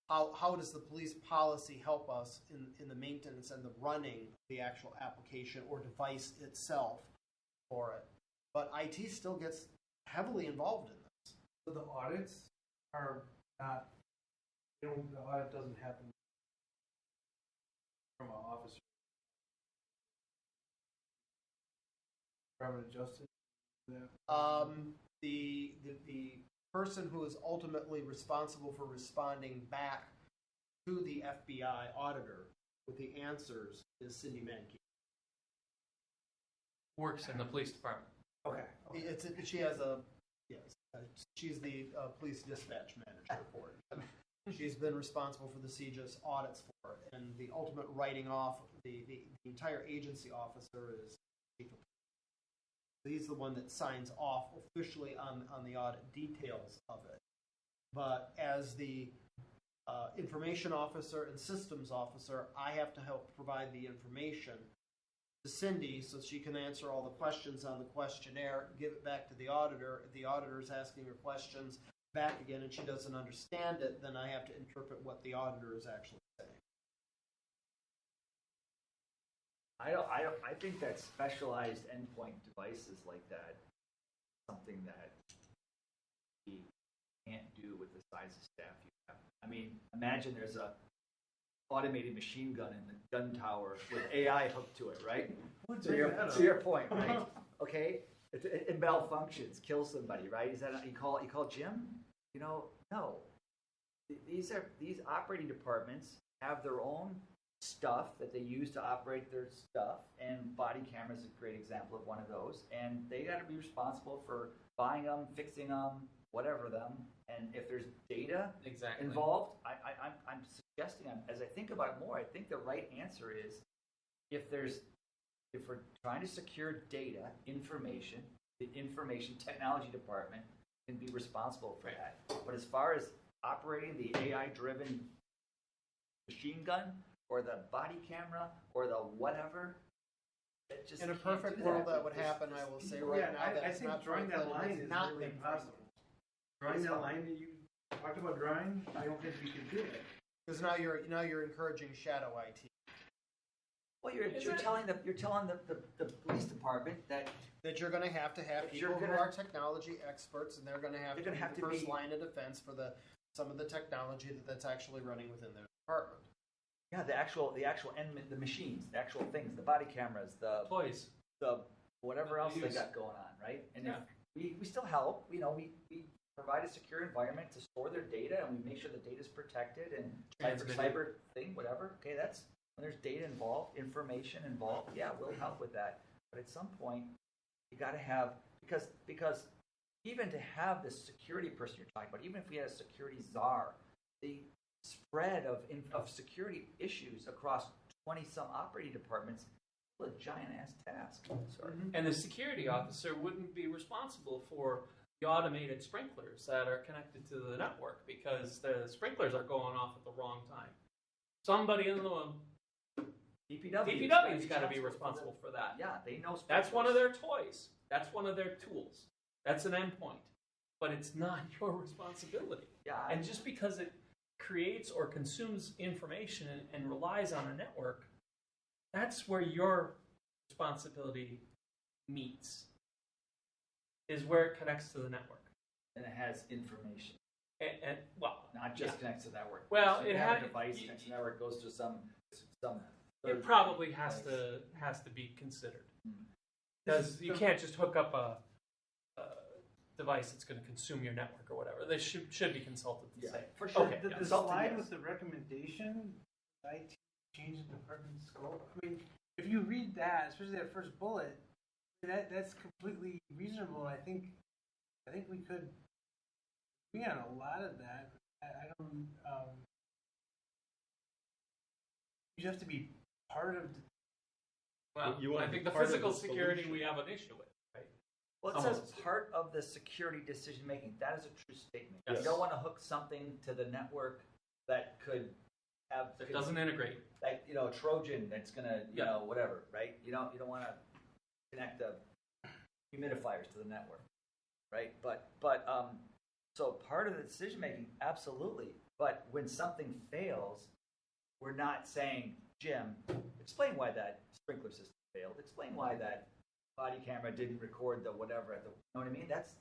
how does the police policy help us in the maintenance and the running of the actual application or device itself for it. But IT still gets heavily involved in this. So the audits are not, the audit doesn't happen from an officer. Department of Justice? The person who is ultimately responsible for responding back to the FBI auditor with the answers is Cindy Mankey. Works in the police department. Okay. She has she's the police dispatch manager for it. She's been responsible for the CJIS audits for it, and the ultimate writing off, the entire agency officer is chief of police. He's the one that signs off officially on the audit details of it. But as the information officer and systems officer, I have to help provide the information to Cindy so she can answer all the questions on the questionnaire, give it back to the auditor. If the auditor is asking her questions back again and she doesn't understand it, then I have to interpret what the auditor is actually saying. I think that specialized endpoint devices like that, something that size of staff you have. I mean, imagine there's a automated machine gun in the gun tower with AI hooked to it, right? To your point, right? Okay, it malfunctions, kills somebody, right? Is that you call Jim? You know, no. These operating departments have their own stuff that they use to operate their stuff, and body cameras is a great example of one of those. And they got to be responsible for buying them, fixing them, whatever them. And if there's data Exactly. involved, I'm suggesting, as I think about it more, I think the right answer is if we're trying to secure data, information, the information technology department can be responsible for that. But as far as operating the AI-driven machine gun or the body camera or the whatever, it just In a can't perfect do world, that that. would happen. I will say Yeah, right now that I it's think not drawing that Franklin, line it's is not really been impossible. Drawing that line that you talked about drawing, I don't think we can do it. Because now you're encouraging shadow IT. Well, you're telling the police department that That you're going to have That people you're who gonna- are technology experts, and they're going to have They're to gonna be have the to first be- line of defense for some of the technology that's actually running within their department. yeah, the actual the machines, the actual things, the body cameras, Toys. the whatever That else they they use. got going on, right? And Yeah. if we still help, we provide a secure environment to store their data, and we make sure the data is protected and Transmitted. cyber thing, whatever. Okay, that's when there's data involved, information involved. Yeah, we'll help with that. But at some point, you got to have because even to have this security person you're talking about, even if we had a security czar, the spread of security issues across 20-some operating departments is a giant-ass task. Sorry. And the security officer wouldn't be responsible for the automated sprinklers that are connected to the network because the sprinklers are going off at the wrong time. Somebody in the DPW's got to be responsible for that. Yeah, they know. That's one of their toys. That's one of their tools. That's an endpoint. But it's not your responsibility. Yeah, And just because it creates or consumes information and relies on a network, that's where your responsibility meets, is where it connects to the network. and it has information, And well, not just yeah. connects to the network. Well, So you it have had- a device connects to the network, goes to some. It probably has to be considered because you can't just hook up a device that's going to consume your network or whatever. They should be consulted to Yeah, say. for sure. Okay, The yeah. slide yes. with the recommendation, IT change the department scope. I mean, if you read that, especially that first bullet, that's completely reasonable. I think we could agree on a lot of that. I don't. You have to be part of. Well, You wanna I think be the part of physical the security solution. we have an issue with, right? Well, it says Almost. part of the security decision making. That is a true statement. Yes. You don't want to hook something to the network that could have It doesn't integrate. like a Trojan that's gonna Yeah. whatever, right? You don't want to connect the humidifiers to the network, right? But so part of the decision making, absolutely. But when something fails, we're not saying, Jim, explain why that sprinkler system failed. Explain why that body camera didn't record the whatever. You know what I mean? That's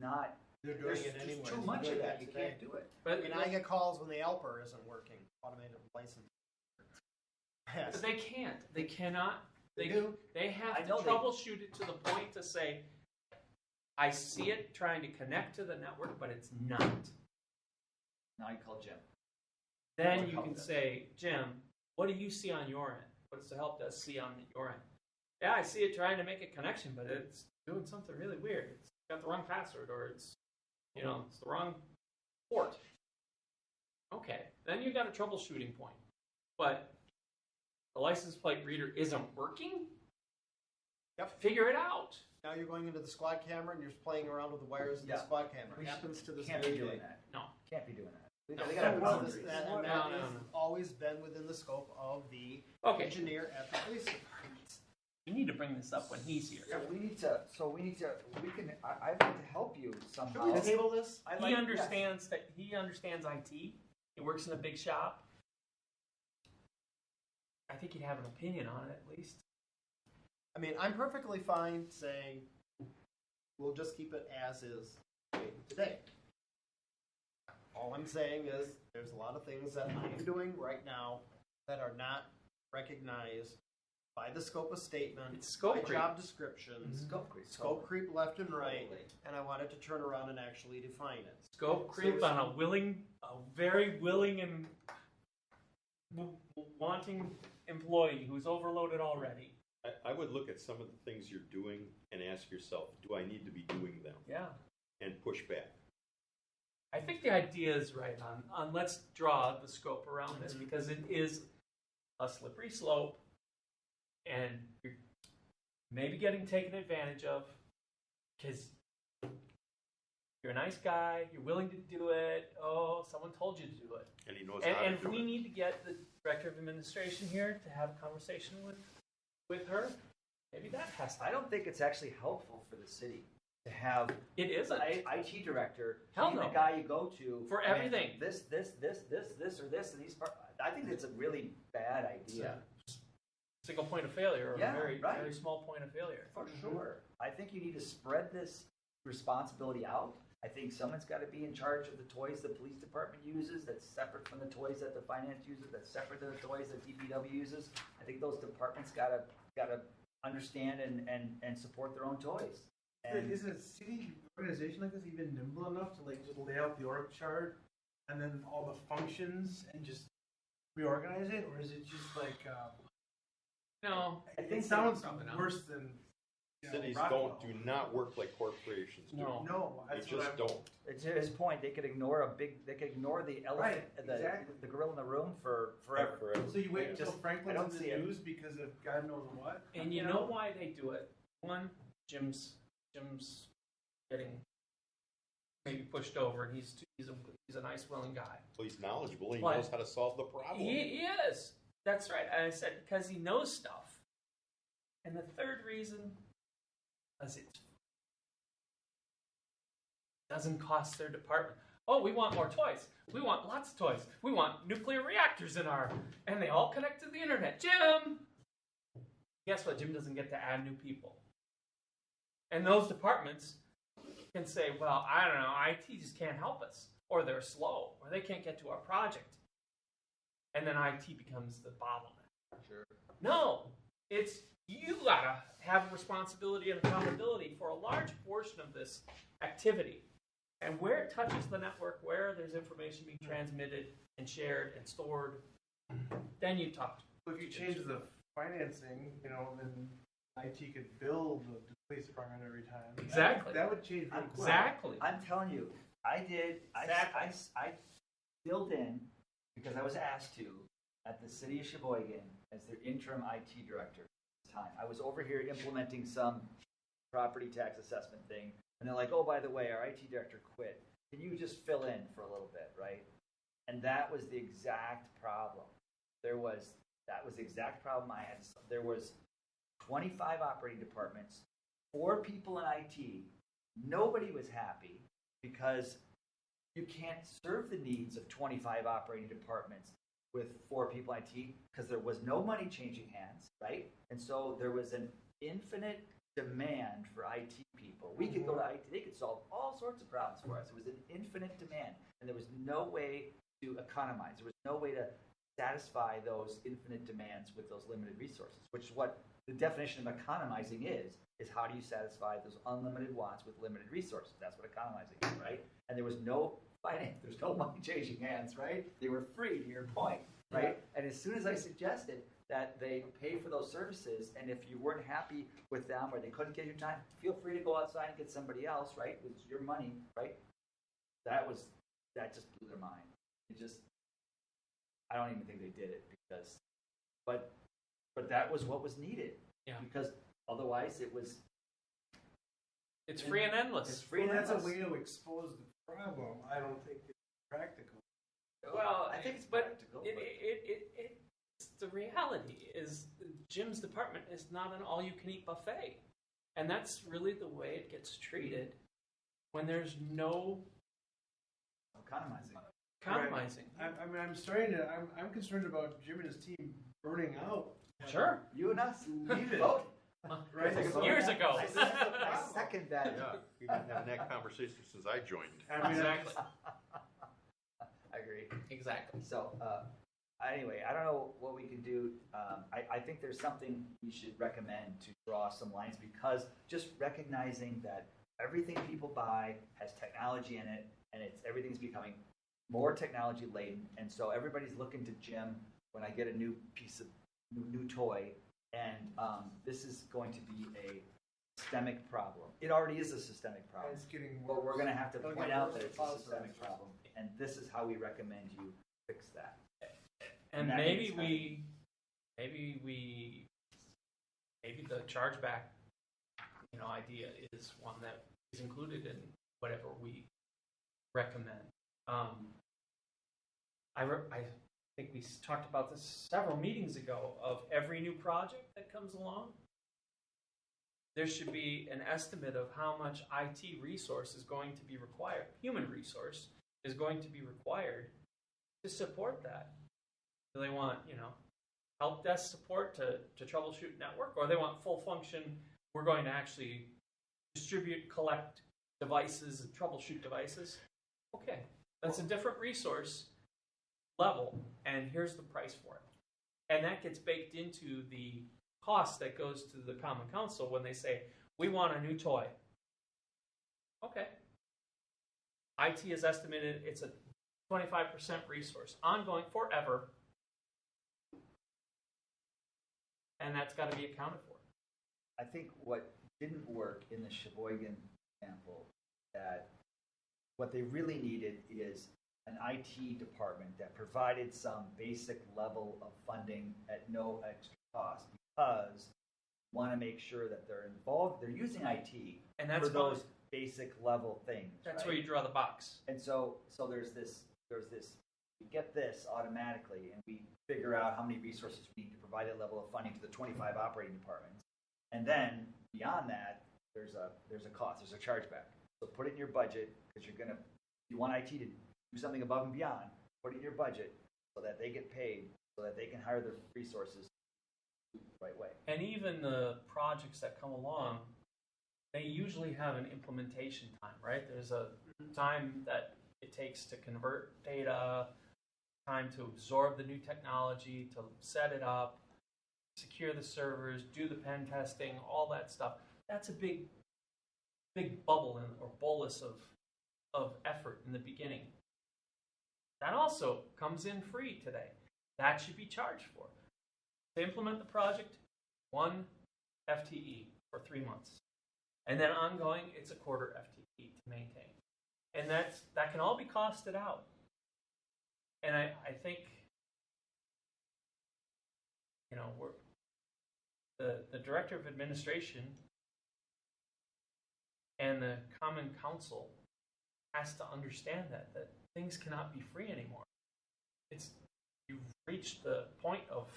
not. They're doing There's it just anyway. too much of that. You can't do it. But I mean, I get calls when the Elper isn't working, automated license. Yes. But they can't. They cannot. They do. They have I to know they- troubleshoot it to the point to say, I see it trying to connect to the network, but it's not. Now you call Jim. Then Or you help can desk. say, Jim, what do you see on your end? What does the help desk see on your end? Yeah, I see it trying to make a connection, but it's doing something really weird. It's got the wrong password, or it's it's the wrong port. Okay, then you got a troubleshooting point. But the license plate reader isn't working? Yep. Figure it out. Now you're going into the squad camera and you're playing around with the wires in the Yeah. squad camera. We It happens to this Can't very be doing day. that. No. Can't be doing that. They No. gotta So, have well, boundaries. that No, has no. always been within the scope of the Okay. engineer at the police department. You need to bring this up when he's here. Yeah, we need to. We can. I'd like to help you Should somehow. we table this? I He like- understands that he understands IT. He works in a big shop. I think he'd have an opinion on it at least. I mean, I'm perfectly fine saying we'll just keep it as is today. All I'm saying is there's a lot of things that I am doing right now that are not recognized by the scope of statement, It's scope by creep. job descriptions, Scope creep. scope creep left and right, Totally. and I wanted to turn around and actually define it. Scope creep on a very willing and wanting employee who's overloaded already. I would look at some of the things you're doing and ask yourself, do I need to be doing them? Yeah. And push back. I think the idea is right on let's draw the scope around this because it is a slippery slope and you're maybe getting taken advantage of because you're a nice guy, you're willing to do it, oh, someone told you to do it. And he knows how to And do we it. need to get the director of administration here to have a conversation with her. Maybe that has to I don't think it's actually helpful for the city to have It isn't. IT director Hell being no. the guy you go to For I mean, everything. This, or this, and these. I think it's a really bad idea. Single point of failure or Yeah, a very, right. very small point of failure. For sure. I think you need to spread this responsibility out. I think someone's got to be in charge of the toys the police department uses. That's separate from the toys that the finance uses. That's separate from the toys that DPW uses. I think those departments gotta understand and support their own toys. And Is a city organization like this even nimble enough to like just lay out the org chart and then all the functions and just reorganize it, or is it just like No. I it think sounds probably not. worse than Cities Rockwell. do not work like corporations do. No. No, They that's what just I'm, don't. to his point, they could ignore the elephant, Right, the, exactly. the gorilla in the room for forever. So you wait Yeah. until Just- I Franklin's don't in the see it. news because of God knows what. And you know why they do it? One, Jim's getting maybe pushed over, and he's a nice, willing guy. Well, he's knowledgeable. He But- knows how to solve the problem. He is. That's right. I said because he knows stuff. And the third reason is it doesn't cost their department. Oh, we want more toys. We want lots of toys. We want nuclear reactors in our, and they all connect to the internet. Jim! Guess what? Jim doesn't get to add new people. And those departments can say, well, I don't know, IT just can't help us. Or they're slow, or they can't get to our project. And then IT becomes the bottleneck. Sure. No, it's you gotta have responsibility and accountability for a large portion of this activity. And where it touches the network, where there's information being transmitted and shared and stored, then you talk. So if you change the financing, then IT could bill the police department every time. Exactly. That would change really quick. Exactly. I'm telling you, I filled in because I was asked to at the city of Sheboygan as their interim IT director at the time. I was over here implementing some property tax assessment thing, and they're like, oh, by the way, our IT director quit. Can you just fill in for a little bit, right? And that was the exact problem. That was the exact problem I had. There was 25 operating departments, 4 people in IT. Nobody was happy because you can't serve the needs of 25 operating departments with 4 people in IT because there was no money changing hands, right? And so there was an infinite demand for IT people. We could go to IT, they could solve all sorts of problems for us. It was an infinite demand, and there was no way to economize. There was no way to satisfy those infinite demands with those limited resources, which is what the definition of economizing is how do you satisfy those unlimited wants with limited resources? That's what economizing is, right? And there was no finance, there's no money changing hands, right? They were free, to your point, right? And as soon as I suggested that they pay for those services, and if you weren't happy with them or they couldn't get your time, feel free to go outside and get somebody else, right? It's your money, right? That just blew their mind. I don't even think they did it because, but that was what was needed. Yeah. Because otherwise it was. It's free and endless. It's free and That's endless. a way to expose the problem. I don't think it's practical. Well, I think it's but practical. it's the reality is Jim's department is not an all-you-can-eat buffet, and that's really the way it gets treated when there's no Economizing. compromising. I'm concerned about Jim and his team burning out. Sure. You and us. Leave it. Vote. Right? Take a vote. Years ago. I second that. Yeah, we've been having that conversation since I joined. I mean, Exactly. I agree. Exactly. So, anyway, I don't know what we can do. I think there's something we should recommend to draw some lines, because just recognizing that everything people buy has technology in it, and everything's becoming more technology laden, and so everybody's looking to Jim when I get a new piece of new toy, and this is going to be a systemic problem. It already is a systemic problem. It's getting worse. But we're going to have to It'll point get out worse that it's with a systemic policy. problem, and this is how we recommend you fix that. And that maybe means maybe the chargeback, idea is one that is included in whatever we recommend. I think we talked about this several meetings ago. Of every new project that comes along, there should be an estimate of how much IT resource is going to be required, human resource is going to be required to support that. Do they want, help desk support to troubleshoot network, or they want full function, we're going to actually distribute, collect devices and troubleshoot devices? Okay, that's a different resource level, and here's the price for it. And that gets baked into the cost that goes to the Common Council when they say, we want a new toy. Okay. IT is estimated, it's a 25% resource, ongoing forever, and that's got to be accounted for. I think what didn't work in the Sheboygan example, that what they really needed is an IT department that provided some basic level of funding at no extra cost, because you want to make sure that they're involved, they're using IT And that's for those fine. basic level things. That's right? where you draw the box. And so there's this, we get this automatically, and we figure out how many resources we need to provide that level of funding to the 25 operating departments. And then beyond that, there's a cost, there's a chargeback. So put it in your budget, because if you want IT to do something above and beyond, put it in your budget so that they get paid, so that they can hire the resources the right way. And even the projects that come along, they usually have an implementation time, right? There's a time that it takes to convert data, time to absorb the new technology, to set it up, secure the servers, do the pen testing, all that stuff. That's a big bubble or bolus of effort in the beginning. That also comes in free today. That should be charged for. To implement the project, 1 FTE for 3 months. And then ongoing, it's a quarter FTE to maintain. And that can all be costed out. And I think, the Director of Administration and the Common Council has to understand that things cannot be free anymore. You've reached the point of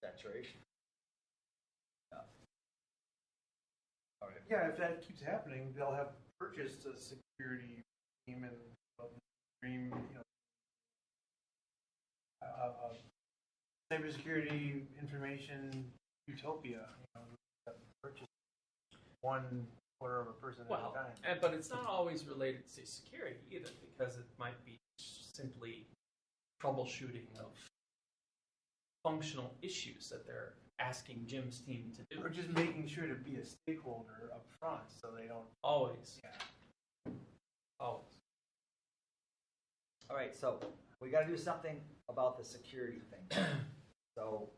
Saturation. Yeah. All right. Yeah, if that keeps happening, they'll have purchased a security team and dream, cybersecurity information utopia. Purchase 1/4 of a person at a time. but it's not always related to security either, because it might be simply troubleshooting of functional issues that they're asking Jim's team to do. Or just making sure to be a stakeholder up front, so they don't. Always. Yeah. Always. All right, so we got to do something about the security thing. So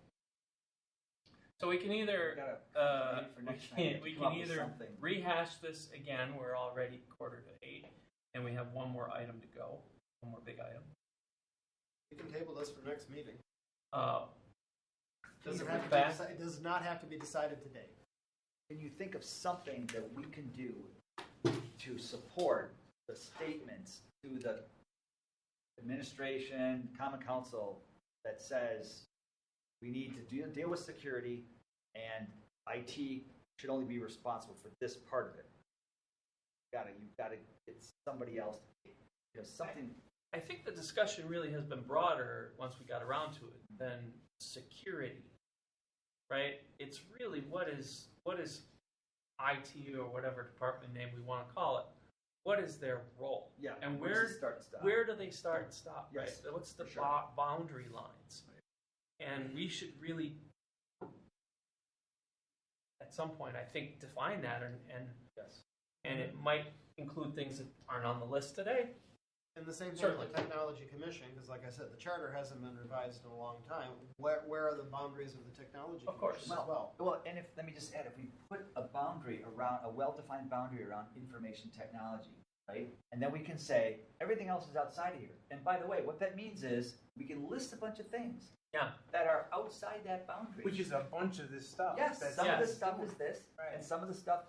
So we can either gotta for next time, we come up can with either something. rehash this again. We're already 7:45, and we have one more item to go. One more big item. We can table this for next meeting. Back. It does not have to be decided today. Can you think of something that we can do to support the statements to the administration, Common Council, that says we need to deal with security, and IT should only be responsible for this part of it? You've got to get somebody else to something. I think the discussion really has been broader once we got around to it than security, right? It's really what is IT or whatever department name we want to call it. what is their role? Yeah. And where does it start and stop? Where do they start and stop? Yes, Right. What's the for sure. boundary lines? And we should really, at some point, I think, define that, and Yes. it might include things that aren't on the list today. And the same thing Certainly. with the Technology Commission, because like I said, the charter hasn't been revised in a long time. Where are the boundaries of the Technology Of course. Commission as well? Well, and let me just add, if we put a boundary around, a well-defined boundary around information technology, right? And then we can say, everything else is outside of here. And by the way, what that means is, we can list a bunch of things Yeah. that are outside that boundary. Which is a bunch of this stuff. Yes, That's- some of Yes. this stuff is this, Right. and some of the stuff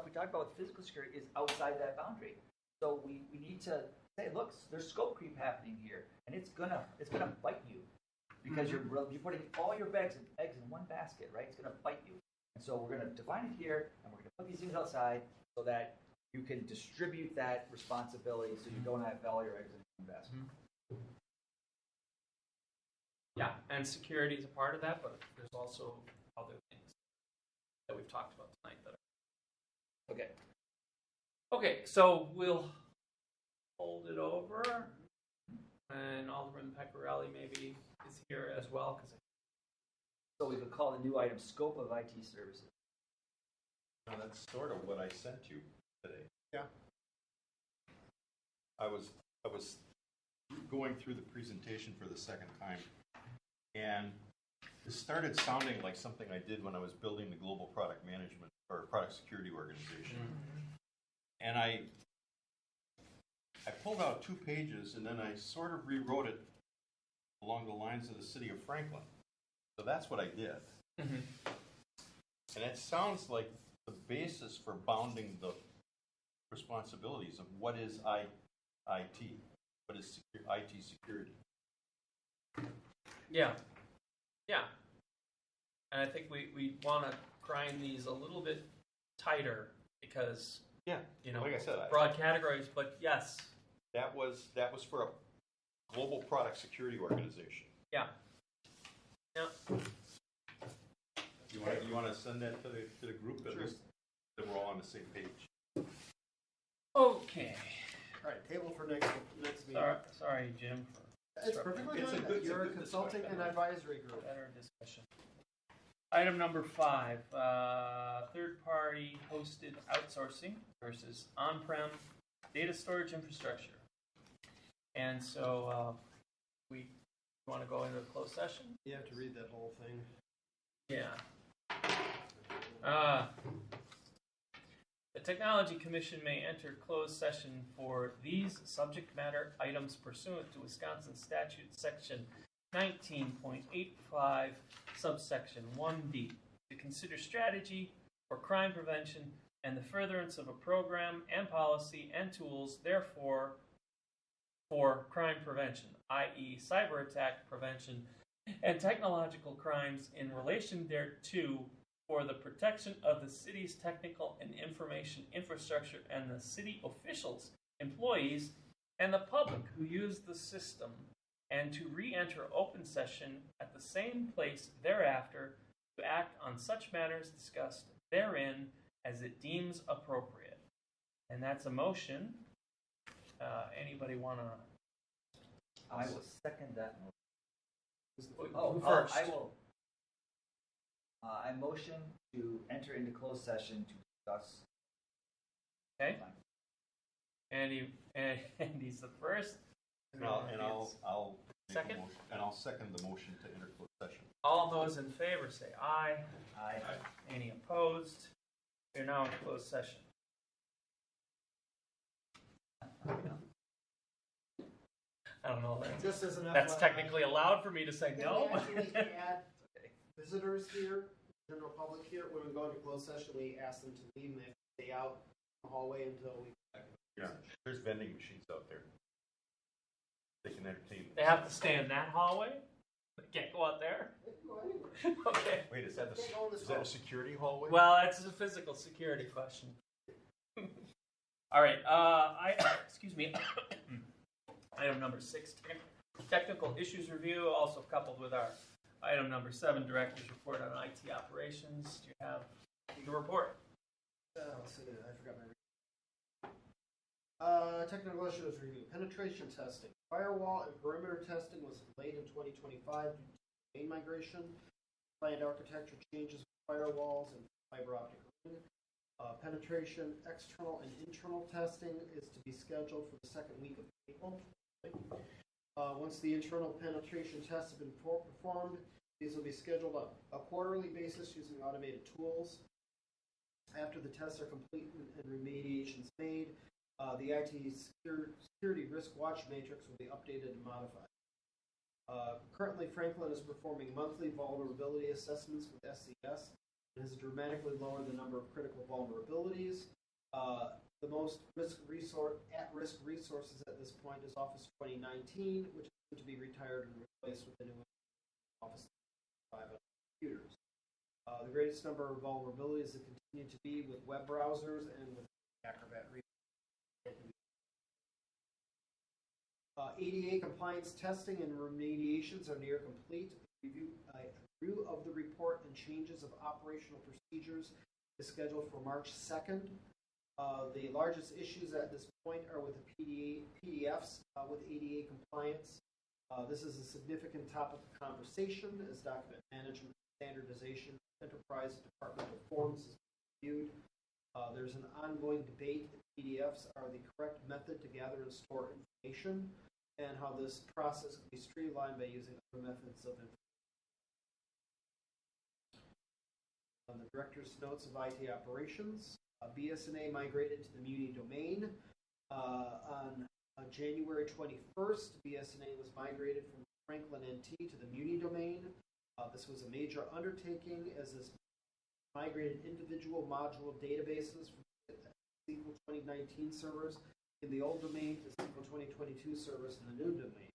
we talked about with physical security is outside that boundary. So we need to say, look, there's scope creep happening here, and it's gonna bite you because you're putting all your eggs in one basket, right? It's gonna bite you, and so we're gonna define it here, and we're gonna put these things outside so that you can distribute that responsibility, so you don't have all your eggs in one basket. Yeah, and security is a part of that, but there's also other things that we've talked about tonight that are. Okay. Okay, so we'll hold it over, and Alderman Pecorelli maybe is here as well, because So we could call the new item scope of IT services. Now, that's sort of what I sent you today. Yeah. I was going through the presentation for the second time, and it started sounding like something I did when I was building the global product management or product security organization. And I pulled out 2 pages, and then I sort of rewrote it along the lines of the city of Franklin. So that's what I did. And it sounds like the basis for bounding the responsibilities of what is IT, what is IT security. yeah, and I think we want to grind these a little bit tighter because Yeah, like I said, broad categories, but yes, that was for a global product security organization. yeah. You want to send that to the group at Sure. least, that we're all on the same page. Okay. All right, table for next meeting. Sorry, Jim, for It's perfectly It's a fine. good- You're a good consulting discussion. and advisory group. better discussion. Item number 5, third-party hosted outsourcing versus on-prem data storage infrastructure. And so we want to go into a closed session? You have to read that whole thing. Yeah. The Technology Commission may enter closed session for these subject matter items pursuant to Wisconsin Statute Section 19.85, subsection 1D, to consider strategy for crime prevention and the furtherance of a program and policy and tools, therefore, for crime prevention, i.e., cyber attack prevention and technological crimes in relation thereto, for the protection of the city's technical and information infrastructure and the city officials, employees, and the public who use the system, and to re-enter open session at the same place thereafter to act on such matters discussed therein as it deems appropriate. And that's a motion. Anybody want to? I will second that motion. Who first? I will. I motion to enter into closed session to discuss. Okay. Andy's the first. And I'll make a Second? motion, and I'll second the motion to enter closed session. All those in favor say aye. Aye. Any opposed? We're now in closed session. I don't know. Just as an That's FYI, technically allowed for me to say can no. we actually add visitors here, general public here, when we go into closed session, we ask them to leave and they have to stay out in the hallway until we. Yeah, there's vending machines out there. They can entertain. They have to stay in that hallway? They can't go out there? Okay. Wait, is that Can't go in this is that a hall. security hallway? Well, that's a physical security question. All right. Excuse me. Item number 6, technical issues review, also coupled with our item number 7, director's report on IT operations. Do you have the report? Let's see, I forgot my. technical issues review. Penetration testing. Firewall and perimeter testing was delayed in 2025 due to domain migration, planned architecture changes with firewalls and fiber optic ring. Penetration, external and internal testing is to be scheduled for the second week of April. Once the internal penetration tests have been performed, these will be scheduled on a quarterly basis using automated tools. After the tests are complete and remediations made, the IT security risk watch matrix will be updated and modified. Currently, Franklin is performing monthly vulnerability assessments with SCS. It has dramatically lowered the number of critical vulnerabilities. The most at-risk resources at this point is Office 2019, which is going to be retired and replaced with the new Office 365 computers. The greatest number of vulnerabilities that continue to be with web browsers and with Acrobat Reader. ADA compliance testing and remediations are near complete. Review of the report and changes of operational procedures is scheduled for March 2nd. The largest issues at this point are with the PDFs with ADA compliance. This is a significant topic of conversation as document management standardization enterprise departmental forms is reviewed. There's an ongoing debate if PDFs are the correct method to gather and store information, and how this process can be streamlined by using other methods of information. On the Director's Notes of IT Operations, BSNA migrated to the Muni domain. On January 21st, BSNA was migrated from Franklin NT to the Muni domain. This was a major undertaking as this migrated individual module databases from SQL 2019 servers in the old domain to SQL 2022 servers in the new domain.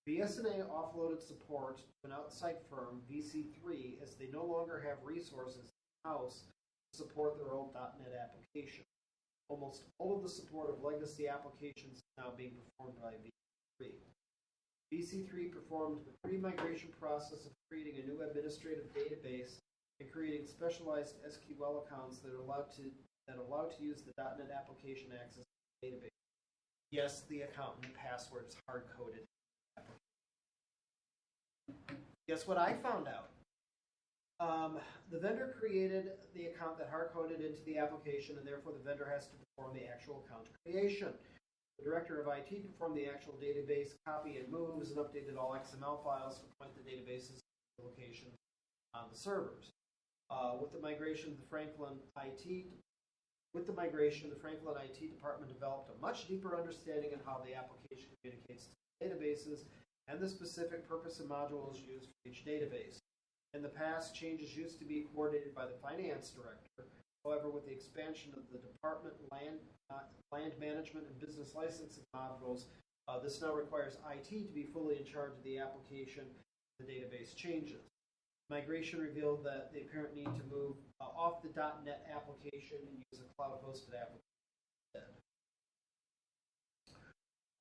BSNA offloaded support to an outside firm, VC3, as they no longer have resources in-house to support their old .NET application. Almost all of the support of legacy applications is now being performed by VC3. VC3 performed the pre-migration process of creating a new administrative database and creating specialized SQL accounts that allow to use the .NET application access database. Yes, the account and password is hard-coded. Guess what I found out? The vendor created the account that hard-coded into the application, and therefore the vendor has to perform the actual account creation. The Director of IT performed the actual database copy and moves and updated all XML files to point the databases to locations on the servers. With the migration, the Franklin IT department developed a much deeper understanding of how the application communicates to databases and the specific purpose and modules used for each database. In the past, changes used to be coordinated by the finance director. However, with the expansion of the department land management and business licensing modules, this now requires IT to be fully in charge of the application and the database changes. Migration revealed that the apparent need to move off the .NET application and use a cloud-hosted application instead.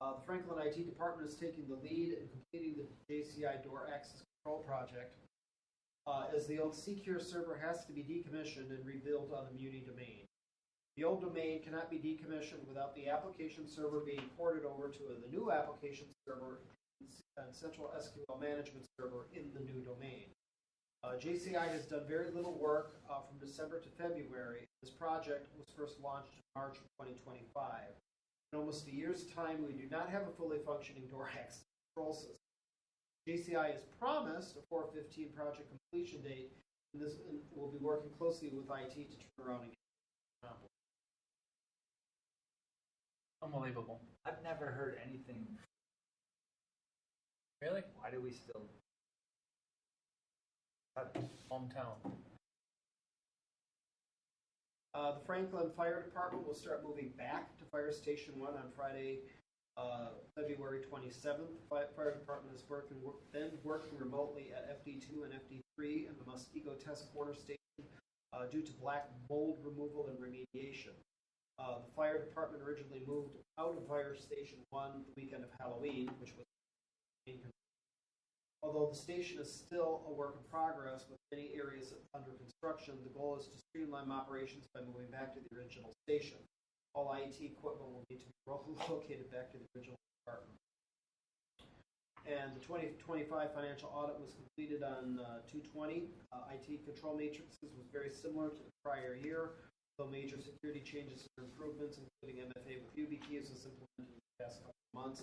The Franklin IT department is taking the lead in completing the JCI Door Access Control project, as the old Secure server has to be decommissioned and rebuilt on the Muni domain. The old domain cannot be decommissioned without the application server being ported over to the new application server and central SQL management server in the new domain. JCI has done very little work from December to February. This project was first launched in March of 2025. In almost a year's time, we do not have a fully functioning door access control system. JCI has promised a 4/15 project completion date, and will be working closely with IT to turn around and get it accomplished. Unbelievable. I've never heard anything. Really? Why do we still? Hometown. The Franklin Fire Department will start moving back to Fire Station 1 on Friday, February 27th. The Fire Department is working remotely at FD2 and FD3 and the Muskego Test Corner Station due to black mold removal and remediation. The Fire Department originally moved out of Fire Station 1 the weekend of Halloween, which was although the station is still a work in progress with many areas under construction, the goal is to streamline operations by moving back to the original station. All IT equipment will need to be relocated back to the original department. And the 2025 financial audit was completed on 2/20. IT control matrices was very similar to the prior year, though major security changes and improvements, including MFA with YubiKeys, was implemented in the past couple of months.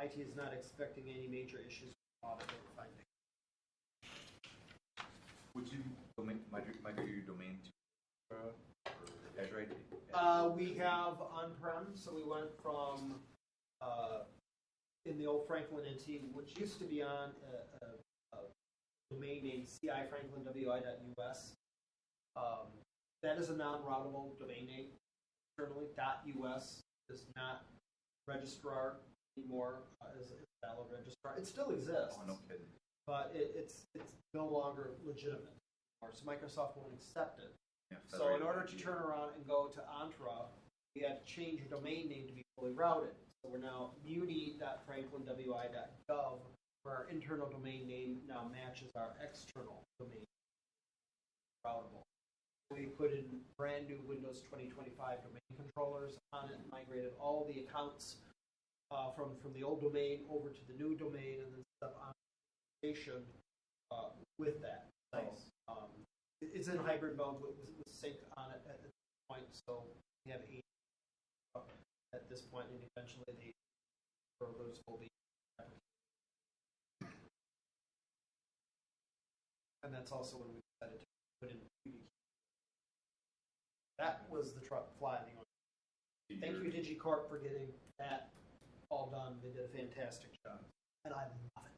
IT is not expecting any major issues with audit or finding. Would you migrate your domain to Azure ID? We have on-prem, so we went from in the old Franklin NT, which used to be on a domain name cifranklinwi.us. That is a non-routable domain name. Internally, .us is not registrar anymore as a valid registrar. It still exists. Oh, no kidding. But it's no longer legitimate anymore. So Microsoft won't accept it. Yeah, So in order to turn around and go to Entra, we had to change your domain name to be fully routed. So we're now muni.franklinwi.gov, where our internal domain name now matches our external domain routable. We put in brand new Windows 2025 domain controllers on it and migrated all the accounts from the old domain over to the new domain and then set up on with that. Nice. So, it's in hybrid mode with sync on it at this point, so we have 8 at this point, and eventually the servers will be. And that's also when we decided to put in YubiKey. That was the fly in the ointment. Thank you, DigiCorp, for getting that all done. They did a fantastic job, and I love it.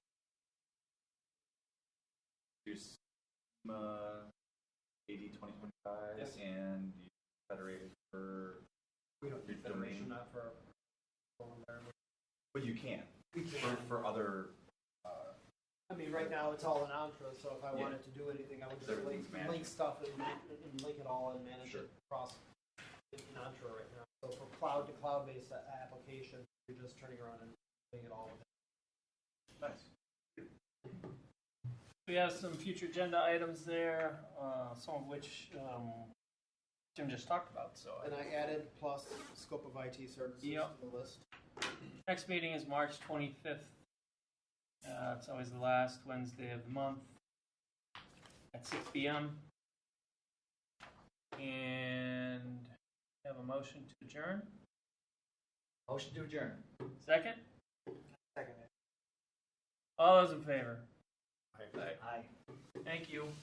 Here's 80 2025 Yes. and you federated for, We don't Your need federation, domain. not for our full environment. but you can We can. for other. I mean, right now it's all in Entra, so if I Yeah. wanted to do anything, I would just Everything's link managed. stuff and link it all and manage Sure. it across in Entra right now. So for cloud to cloud based application, you're just turning around and doing it all with it. Nice. We have some future agenda items there, some of which Jim just talked about. So And I added plus scope of IT services Yep. to the list. next meeting is March 25th. It's always the last Wednesday of the month at 6 p.m. And have a motion to adjourn. Motion to adjourn. Second? Second. All those in favor? Aye. Thank you.